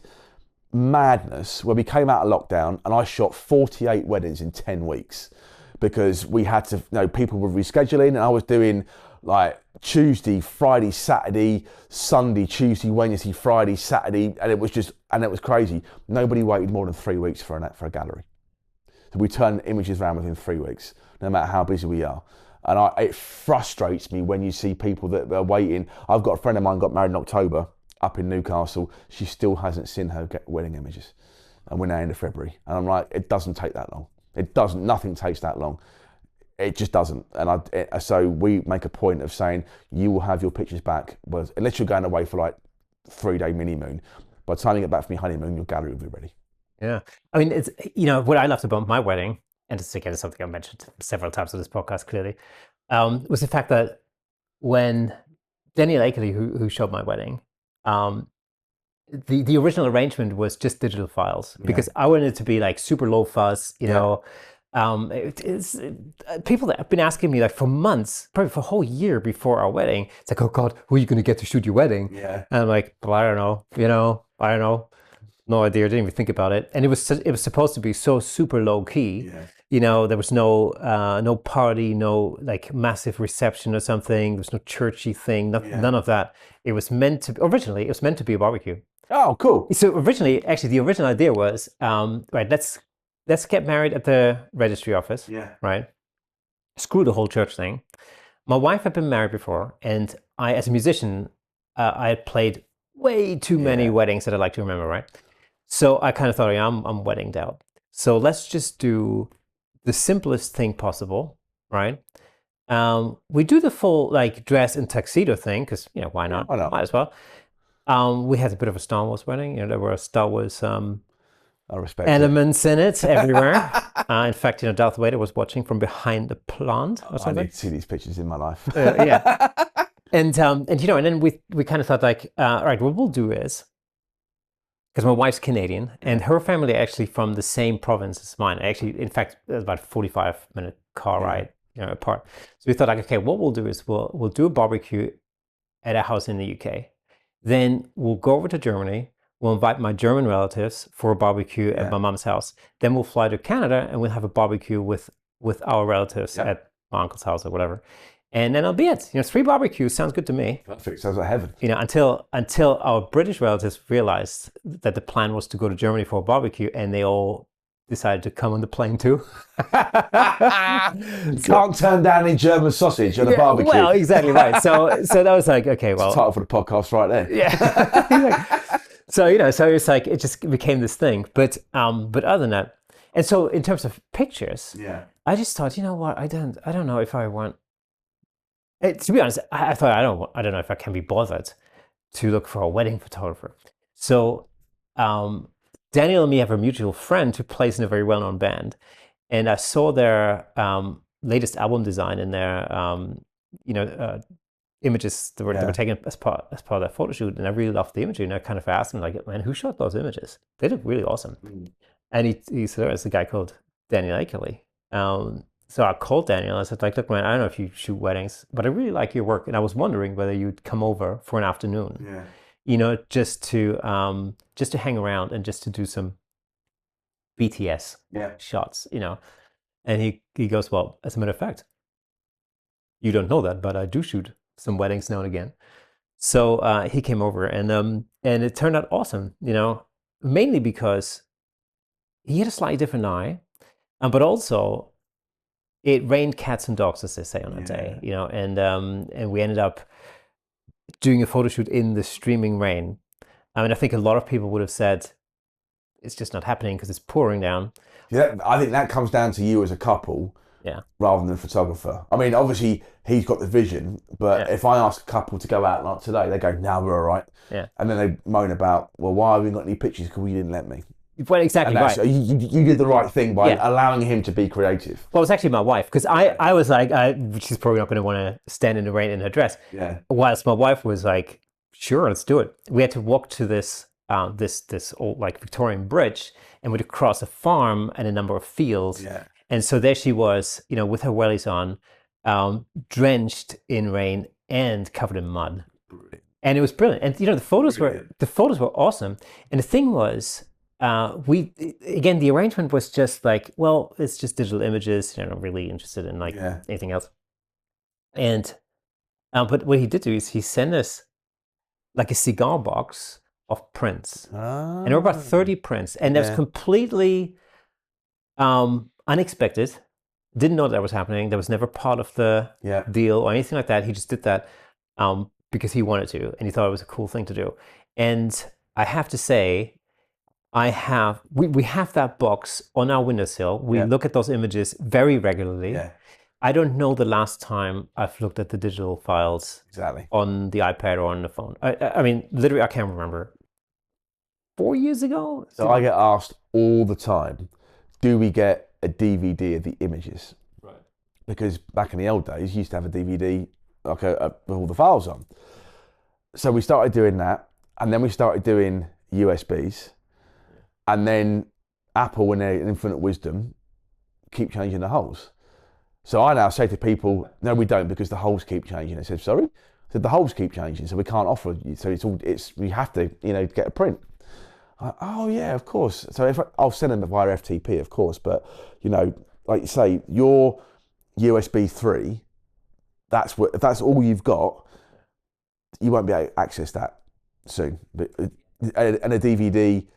Speaker 2: madness, where we came out of lockdown, and I shot 48 weddings in 10 weeks, because we had to, people were rescheduling, and I was doing like Tuesday, Friday, Saturday, Sunday, Tuesday, Wednesday, Friday, Saturday, and it was crazy. Nobody waited more than 3 weeks for a gallery. So we turn images around within 3 weeks, no matter how busy we are. And it frustrates me when you see people that are waiting. I've got a friend of mine got married in October up in Newcastle. She still hasn't seen her wedding images. And we're now into February. And I'm like, it doesn't take that long. It doesn't, nothing takes that long. It just doesn't. And so we make a point of saying, you will have your pictures back, unless you're going away for like 3-day mini moon. By the time you get back from your honeymoon, your gallery will be ready.
Speaker 1: Yeah. I mean, it's, what I loved about my wedding, and this again is something I mentioned several times on this podcast clearly, was the fact that when Daniel Akeley, who shot my wedding, the original arrangement was just digital files, because I wanted it to be like super low fuss, people that have been asking me like for months, probably for a whole year before our wedding, it's like, oh God, who are you going to get to shoot your wedding? Yeah. And I'm like, well, I don't know, no idea, didn't even think about it. And it was supposed to be so super low key. Yeah. There was no party, no like massive reception or something. There was no churchy thing, none of that. Originally it was meant to be a barbecue.
Speaker 2: Oh, cool.
Speaker 1: So actually the original idea was, right, let's get married at the registry office. Yeah. Right. Screw the whole church thing. My wife had been married before, and I, as a musician, I had played way too many weddings that I like to remember, right? So I kind of thought, I'm weddinged out. So let's just do the simplest thing possible, right? We do the full like dress and tuxedo thing, because why not? Might as well. We had a bit of a Star Wars wedding. There were Star Wars elements in it everywhere. In fact, Darth Vader was watching from behind the plant or something.
Speaker 2: I need to see these pictures in my life.
Speaker 1: Yeah. And then we kind of thought like, all right, what we'll do is, because my wife's Canadian and her family actually from the same province as mine. Actually, in fact, it was about a 45-minute car ride apart. So we thought like, okay, what we'll do is we'll do a barbecue at a house in the UK. Then we'll go over to Germany. We'll invite my German relatives for a barbecue at my mom's house. Then we'll fly to Canada and we'll have a barbecue with our relatives at my uncle's house or whatever. And then that'll be it. 3 barbecues sounds good to me.
Speaker 2: Perfect. Sounds like heaven.
Speaker 1: Until our British relatives realized that the plan was to go to Germany for a barbecue, and they all decided to come on the plane too.
Speaker 2: Can't turn down any German sausage on a barbecue.
Speaker 1: Well, exactly right. So that was like, okay, well,
Speaker 2: it's the title for the podcast right there.
Speaker 1: Yeah. So it's like it just became this thing. But other than that, and so in terms of pictures, I just thought, what, I don't know if I want. To be honest, I thought I don't know if I can be bothered to look for a wedding photographer. So Daniel and me have a mutual friend who plays in a very well-known band, and I saw their latest album design in their images that were taken as part of that photo shoot, and I really loved the imagery. And I kind of asked him like, man, who shot those images? They look really awesome. And he said, it's a guy called Daniel Akeley. So I called Daniel. I said, like, look, man, I don't know if you shoot weddings, but I really like your work, and I was wondering whether you'd come over for an afternoon, just to hang around and just to do some BTS shots, And he goes, well, as a matter of fact, you don't know that, but I do shoot some weddings now and again. So he came over, and it turned out awesome, mainly because he had a slightly different eye, but also it rained cats and dogs, as they say on that day, and we ended up doing a photo shoot in the streaming rain. I mean, I think a lot of people would have said it's just not happening because it's pouring down.
Speaker 2: Yeah, I think that comes down to you as a couple
Speaker 1: Yeah.
Speaker 2: rather than the photographer. I mean, obviously he's got the vision, but
Speaker 1: Yeah.
Speaker 2: if I ask a couple to go out like today, they go, "No, we're all right."
Speaker 1: Yeah.
Speaker 2: And then they moan about, "Well, why have we got any pictures? Because you didn't let me."
Speaker 1: Well, exactly
Speaker 2: And that's,
Speaker 1: right.
Speaker 2: you did the right thing by
Speaker 1: Yeah.
Speaker 2: allowing him to be creative.
Speaker 1: Well, it's actually my wife, because I was like, she's probably not going to want to stand in the rain in her dress.
Speaker 2: Yeah.
Speaker 1: Whilst my wife was like, sure, let's do it. We had to walk to this this old like Victorian bridge, and we had to cross a farm and a number of fields.
Speaker 2: Yeah.
Speaker 1: And so there she was, with her wellies on, drenched in rain and covered in mud.
Speaker 2: Brilliant.
Speaker 1: And it was brilliant. And the photos were awesome. And the thing was, the arrangement was just like, well, it's just digital images. Not really interested in anything else. And but what he did do is he sent us like a cigar box of prints, and there were about 30 prints, and that was completely unexpected. Didn't know that was happening. That was never part of the deal or anything like that. He just did that because he wanted to, and he thought it was a cool thing to do. And I have to say, we have that box on our windowsill. We look at those images very regularly.
Speaker 2: Yeah.
Speaker 1: I don't know the last time I've looked at the digital files on the iPad or on the phone. I mean, literally, I can't remember. 4 years ago?
Speaker 2: So I get asked all the time, do we get a DVD of the images?
Speaker 1: Right.
Speaker 2: Because back in the old days, you used to have a DVD like with all the files on. So we started doing that, and then we started doing USBs, and then Apple, in their infinite wisdom, keep changing the holes. So I now say to people, no, we don't, because the holes keep changing. I said, sorry? I said, the holes keep changing, so we can't offer you. So we have to, get a print. Oh yeah, of course. So I'll send them via FTP, of course, but like you say, your USB 3, if that's all you've got, you won't be able to access that soon. But and a DVD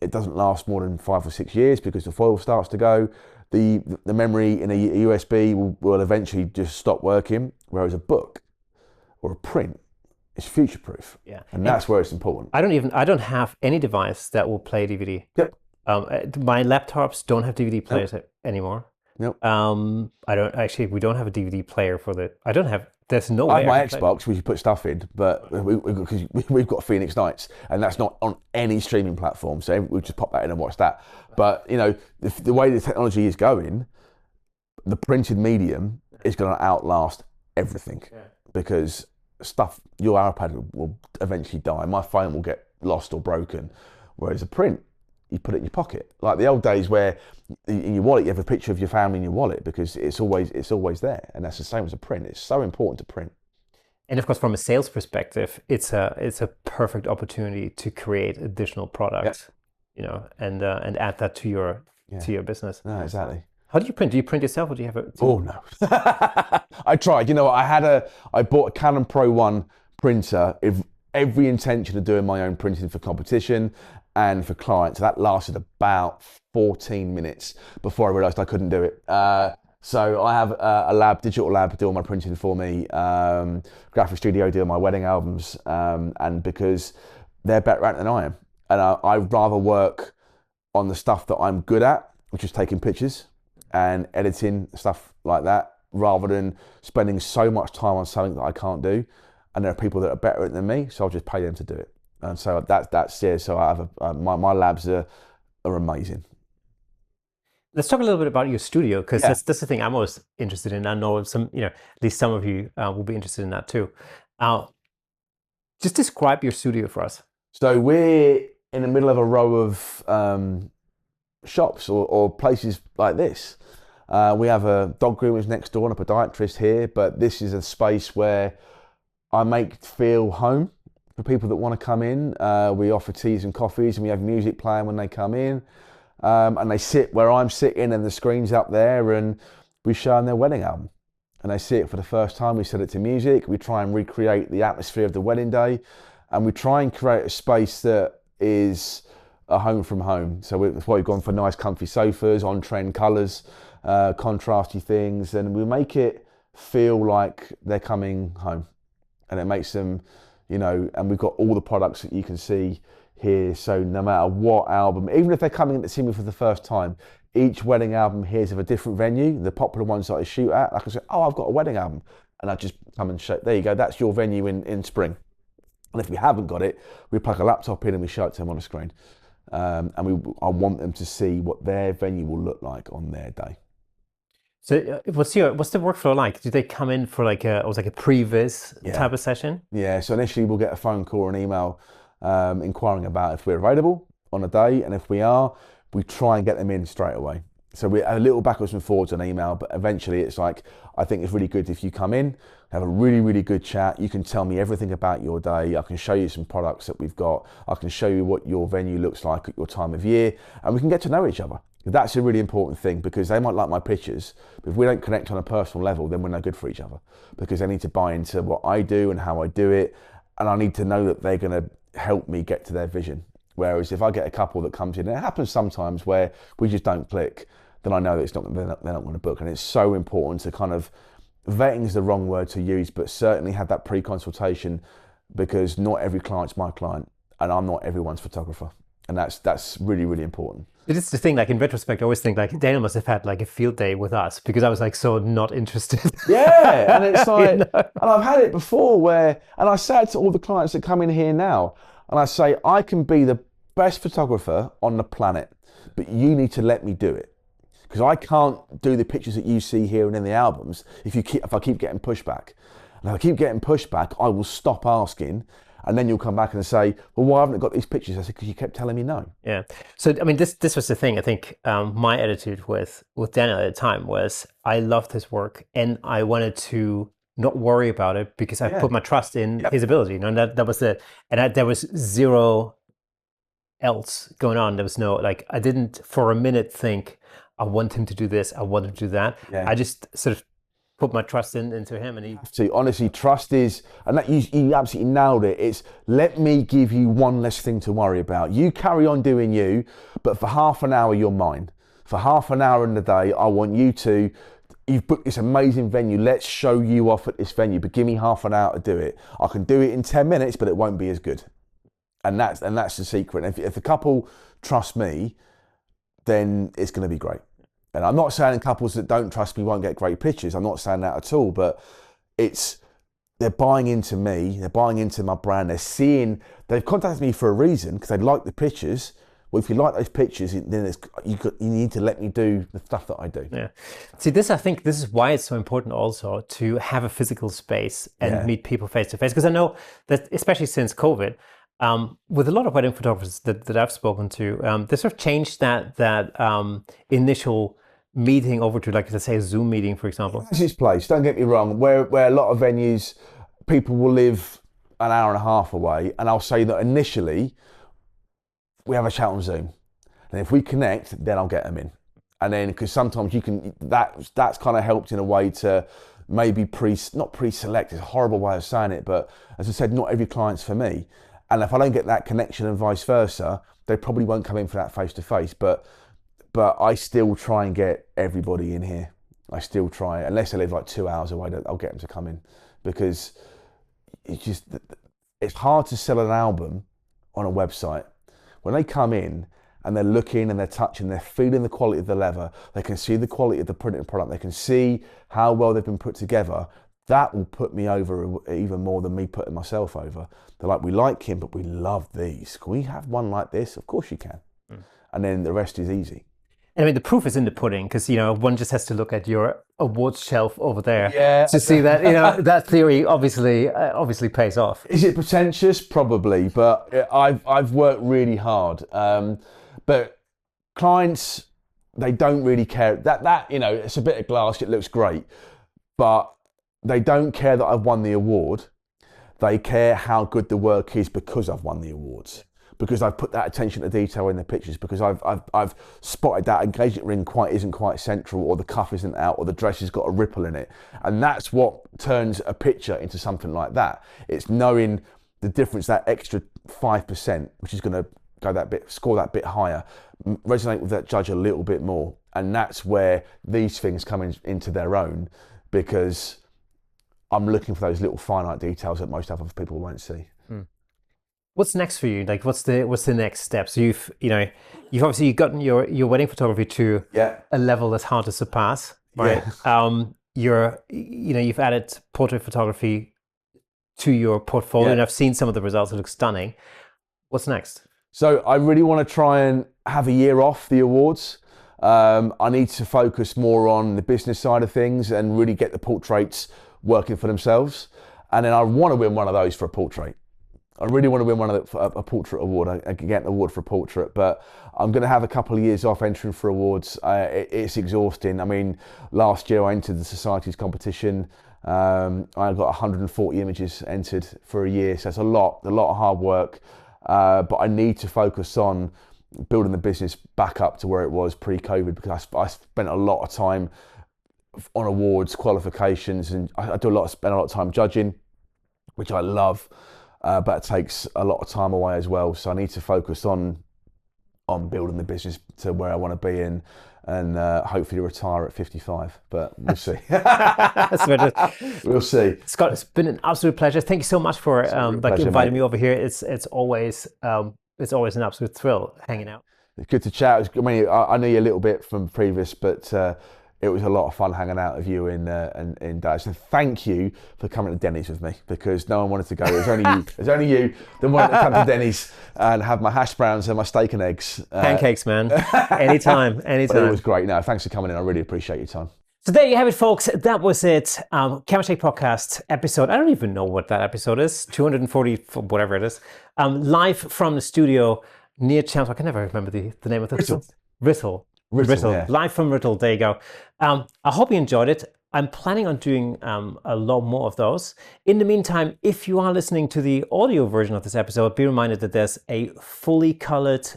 Speaker 2: it doesn't last more than 5 or 6 years because the foil starts to go. The memory in a USB will eventually just stop working, whereas a book or a print is future proof.
Speaker 1: Yeah.
Speaker 2: And that's where it's important.
Speaker 1: I don't have any device that will play DVD.
Speaker 2: Yep.
Speaker 1: My laptops don't have DVD players anymore.
Speaker 2: Nope.
Speaker 1: We don't have a DVD player there's no way.
Speaker 2: I have my Xbox, we should put stuff in, but because we've got Phoenix Nights, and that's not on any streaming platform, so we just pop that in and watch that. But the way the technology is going, the printed medium is going to outlast everything, because your iPad will eventually die. My phone will get lost or broken, whereas a print, you put it in your pocket. Like the old days where in your wallet you have a picture of your family in your wallet because it's always there, and that's the same as a print. It's so important to print.
Speaker 1: And of course, from a sales perspective, it's a perfect opportunity to create additional products, and add that to your business.
Speaker 2: No, exactly.
Speaker 1: How do you print? Do you print yourself, or do you have a?
Speaker 2: Oh no, I tried. I bought a Canon Pro 1 printer with every intention of doing my own printing for competition and for clients. That lasted about 14 minutes before I realised I couldn't do it. So I have a digital lab doing my printing for me, graphic studio doing my wedding albums, and because they're better at it than I am. And I'd rather work on the stuff that I'm good at, which is taking pictures and editing, stuff like that, rather than spending so much time on something that I can't do. And there are people that are better at it than me, so I'll just pay them to do it. And so that's it. So I have my labs are amazing.
Speaker 1: Let's talk a little bit about your studio, because that's the thing I'm most interested in. I know at least some of you will be interested in that too. Just describe your studio for us.
Speaker 2: So we're in the middle of a row of shops or places like this. We have a dog groomers next door and a podiatrist here, but this is a space where I make feel home for people that want to come in. We offer teas and coffees, and we have music playing when they come in. And they sit where I'm sitting, and the screen's up there, and we show them their wedding album. And they see it for the first time. We set it to music. We try and recreate the atmosphere of the wedding day, and we try and create a space that is a home from home. So that's why we've gone for nice comfy sofas, on-trend colours, contrasty things, and we make it feel like they're coming home. And it makes them, you know, and we've got all the products that you can see here. So no matter what album, even if they're coming in to see me for the first time, each wedding album here is of a different venue. The popular ones that I shoot at, I can say, oh, I've got a wedding album. And I just come and show, there you go, that's your venue in spring. And if we haven't got it, we plug a laptop in and we show it to them on a screen. I want them to see what their venue will look like on their day.
Speaker 1: So what's the workflow like? Do they come in for like a pre-vis type of session?
Speaker 2: Yeah, so initially we'll get a phone call or an email inquiring about if we're available on a day, and if we are, we try and get them in straight away. So we're a little backwards and forwards on email, but eventually it's like, I think it's really good if you come in, have a really, really good chat. You can tell me everything about your day. I can show you some products that we've got. I can show you what your venue looks like at your time of year, and we can get to know each other. That's a really important thing, because they might like my pictures, but if we don't connect on a personal level, then we're no good for each other, because they need to buy into what I do and how I do it, and I need to know that they're going to help me get to their vision. Whereas if I get a couple that comes in, and it happens sometimes where we just don't click, then I know that they're not going to book. And it's so important to kind of, vetting is the wrong word to use, but certainly have that pre-consultation, because not every client's my client, and I'm not everyone's photographer. And that's really, really important.
Speaker 1: It is the thing, like in retrospect, I always think like Daniel must have had like a field day with us, because I was like so not interested.
Speaker 2: Yeah, and it's like,
Speaker 1: You know?
Speaker 2: and I've had it before where, and I say it to all the clients that come in here now, and I say, I can be the best photographer on the planet, but you need to let me do it. Because I can't do the pictures that you see here and in the albums if I keep getting pushback. And if I keep getting pushback, I will stop asking, and then you'll come back and say, well, why haven't I got these pictures? I said, because you kept telling me no.
Speaker 1: Yeah. So, I mean, this was the thing. I think my attitude with Daniel at the time was, I loved his work and I wanted to not worry about it, because I put my trust in his ability. You know, and that was there was zero else going on. There was no, like, I didn't for a minute think, I want him to do this, I want him to do that. Yeah. I just sort of put my trust into him, and he.
Speaker 2: Honestly, trust is, and that you absolutely nailed it. It's, let me give you one less thing to worry about. You carry on doing you, but for half an hour you're mine. For half an hour in the day, I want you to. You've booked this amazing venue. Let's show you off at this venue, but give me half an hour to do it. I can do it in 10 minutes, but it won't be as good. And that's the secret. And if a couple trust me, then it's going to be great. And I'm not saying couples that don't trust me won't get great pictures. I'm not saying that at all, but they're buying into me, they're buying into my brand, they've contacted me for a reason, because they like the pictures. Well, if you like those pictures, then you need to let me do the stuff that I do.
Speaker 1: Yeah. See, I think this is why it's so important also to have a physical space and meet people face to face. Because I know that, especially since COVID, with a lot of wedding photographers that I've spoken to, they sort of changed that initial meeting over to, like, let's say, a Zoom meeting, for example.
Speaker 2: This is place, don't get me wrong, where a lot of venues, people will live an hour and a half away, and I'll say that initially we have a chat on Zoom, and if we connect, then I'll get them in. And then, because sometimes that's kind of helped in a way to maybe not pre-select, it's a horrible way of saying it, but as I said, not every client's for me. And if I don't get that connection and vice versa, they probably won't come in for that face-to-face. But I still try and get everybody in here. I still try, unless they live like 2 hours away, I'll get them to come in, because it's hard to sell an album on a website. When they come in and they're looking and they're touching, they're feeling the quality of the leather, they can see the quality of the printed product, they can see how well they've been put together. That will put me over even more than me putting myself over. They're like, we like him, but we love these. Can we have one like this? Of course you can. And then the rest is easy.
Speaker 1: And I mean, the proof is in the pudding, because, you know, one just has to look at your awards shelf over there to see that, you know, that theory obviously pays off.
Speaker 2: Is it pretentious? Probably, but I've worked really hard. But clients, they don't really care. That you know, it's a bit of glass, it looks great, but they don't care that I've won the award. They care how good the work is because I've won the awards. Because I've put that attention to detail in the pictures, because I've spotted that engagement ring isn't quite central, or the cuff isn't out, or the dress has got a ripple in it. And that's what turns a picture into something like that. It's knowing the difference, that extra 5%, which is going to score that bit higher, resonate with that judge a little bit more. And that's where these things come into their own, because I'm looking for those little finite details that most other people won't see.
Speaker 1: What's next for you? Like, what's the next step? So you've obviously gotten your wedding photography to a level that's hard to surpass, right? You've added portrait photography to your portfolio, and I've seen some of the results that look stunning. What's next?
Speaker 2: So I really want to try and have a year off the awards. I need to focus more on the business side of things and really get the portraits working for themselves. And then I want to win one of those for a portrait. I really want to win a portrait award. I can get an award for a portrait, but I'm going to have a couple of years off entering for awards. It's exhausting. I mean, last year I entered the Society's competition. I got 140 images entered for a year, so it's a lot of hard work. But I need to focus on building the business back up to where it was pre-COVID, because I spent a lot of time on awards, qualifications, and I spend a lot of time judging, which I love. But it takes a lot of time away as well. So I need to focus on building the business to where I want to be in, and hopefully retire at 55. But we'll see. We'll see.
Speaker 1: Scott, it's been an absolute pleasure. Thank you so much for inviting me over here. It's always an absolute thrill hanging out.
Speaker 2: It's good to chat. I know you a little bit from previous, but it was a lot of fun hanging out with you in Dallas. And thank you for coming to Denny's with me, because no one wanted to go. It was only you. It was only you that wanted to come to Denny's and have my hash browns and my steak and eggs.
Speaker 1: Pancakes, man. Anytime.
Speaker 2: But it was great. No, thanks for coming in. I really appreciate your time.
Speaker 1: So there you have it, folks. That was it. Camera Shake Podcast episode. I don't even know what that episode is. 240, whatever it is. Live from the studio near Chelmsford. I can never remember the name of the Rittle.
Speaker 2: Yeah.
Speaker 1: Live from Rittle. There you go. I hope you enjoyed it. I'm planning on doing a lot more of those. In the meantime, if you are listening to the audio version of this episode, be reminded that there's a fully colored,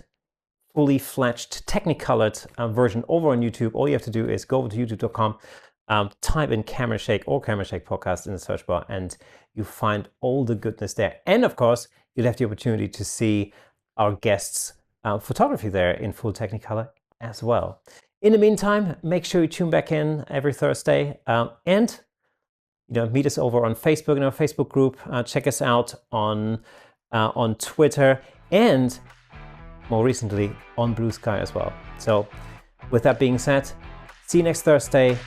Speaker 1: fully fledged, technicolored version over on YouTube. All you have to do is go over to youtube.com, type in Camera Shake or Camera Shake Podcast in the search bar, and you find all the goodness there. And of course, you'll have the opportunity to see our guests' photography there in full Technicolor as well. In the meantime, make sure you tune back in every Thursday, and meet us over on Facebook in our Facebook group. Check us out on Twitter, and more recently on Blue Sky as well. So with that being said, see you next Thursday.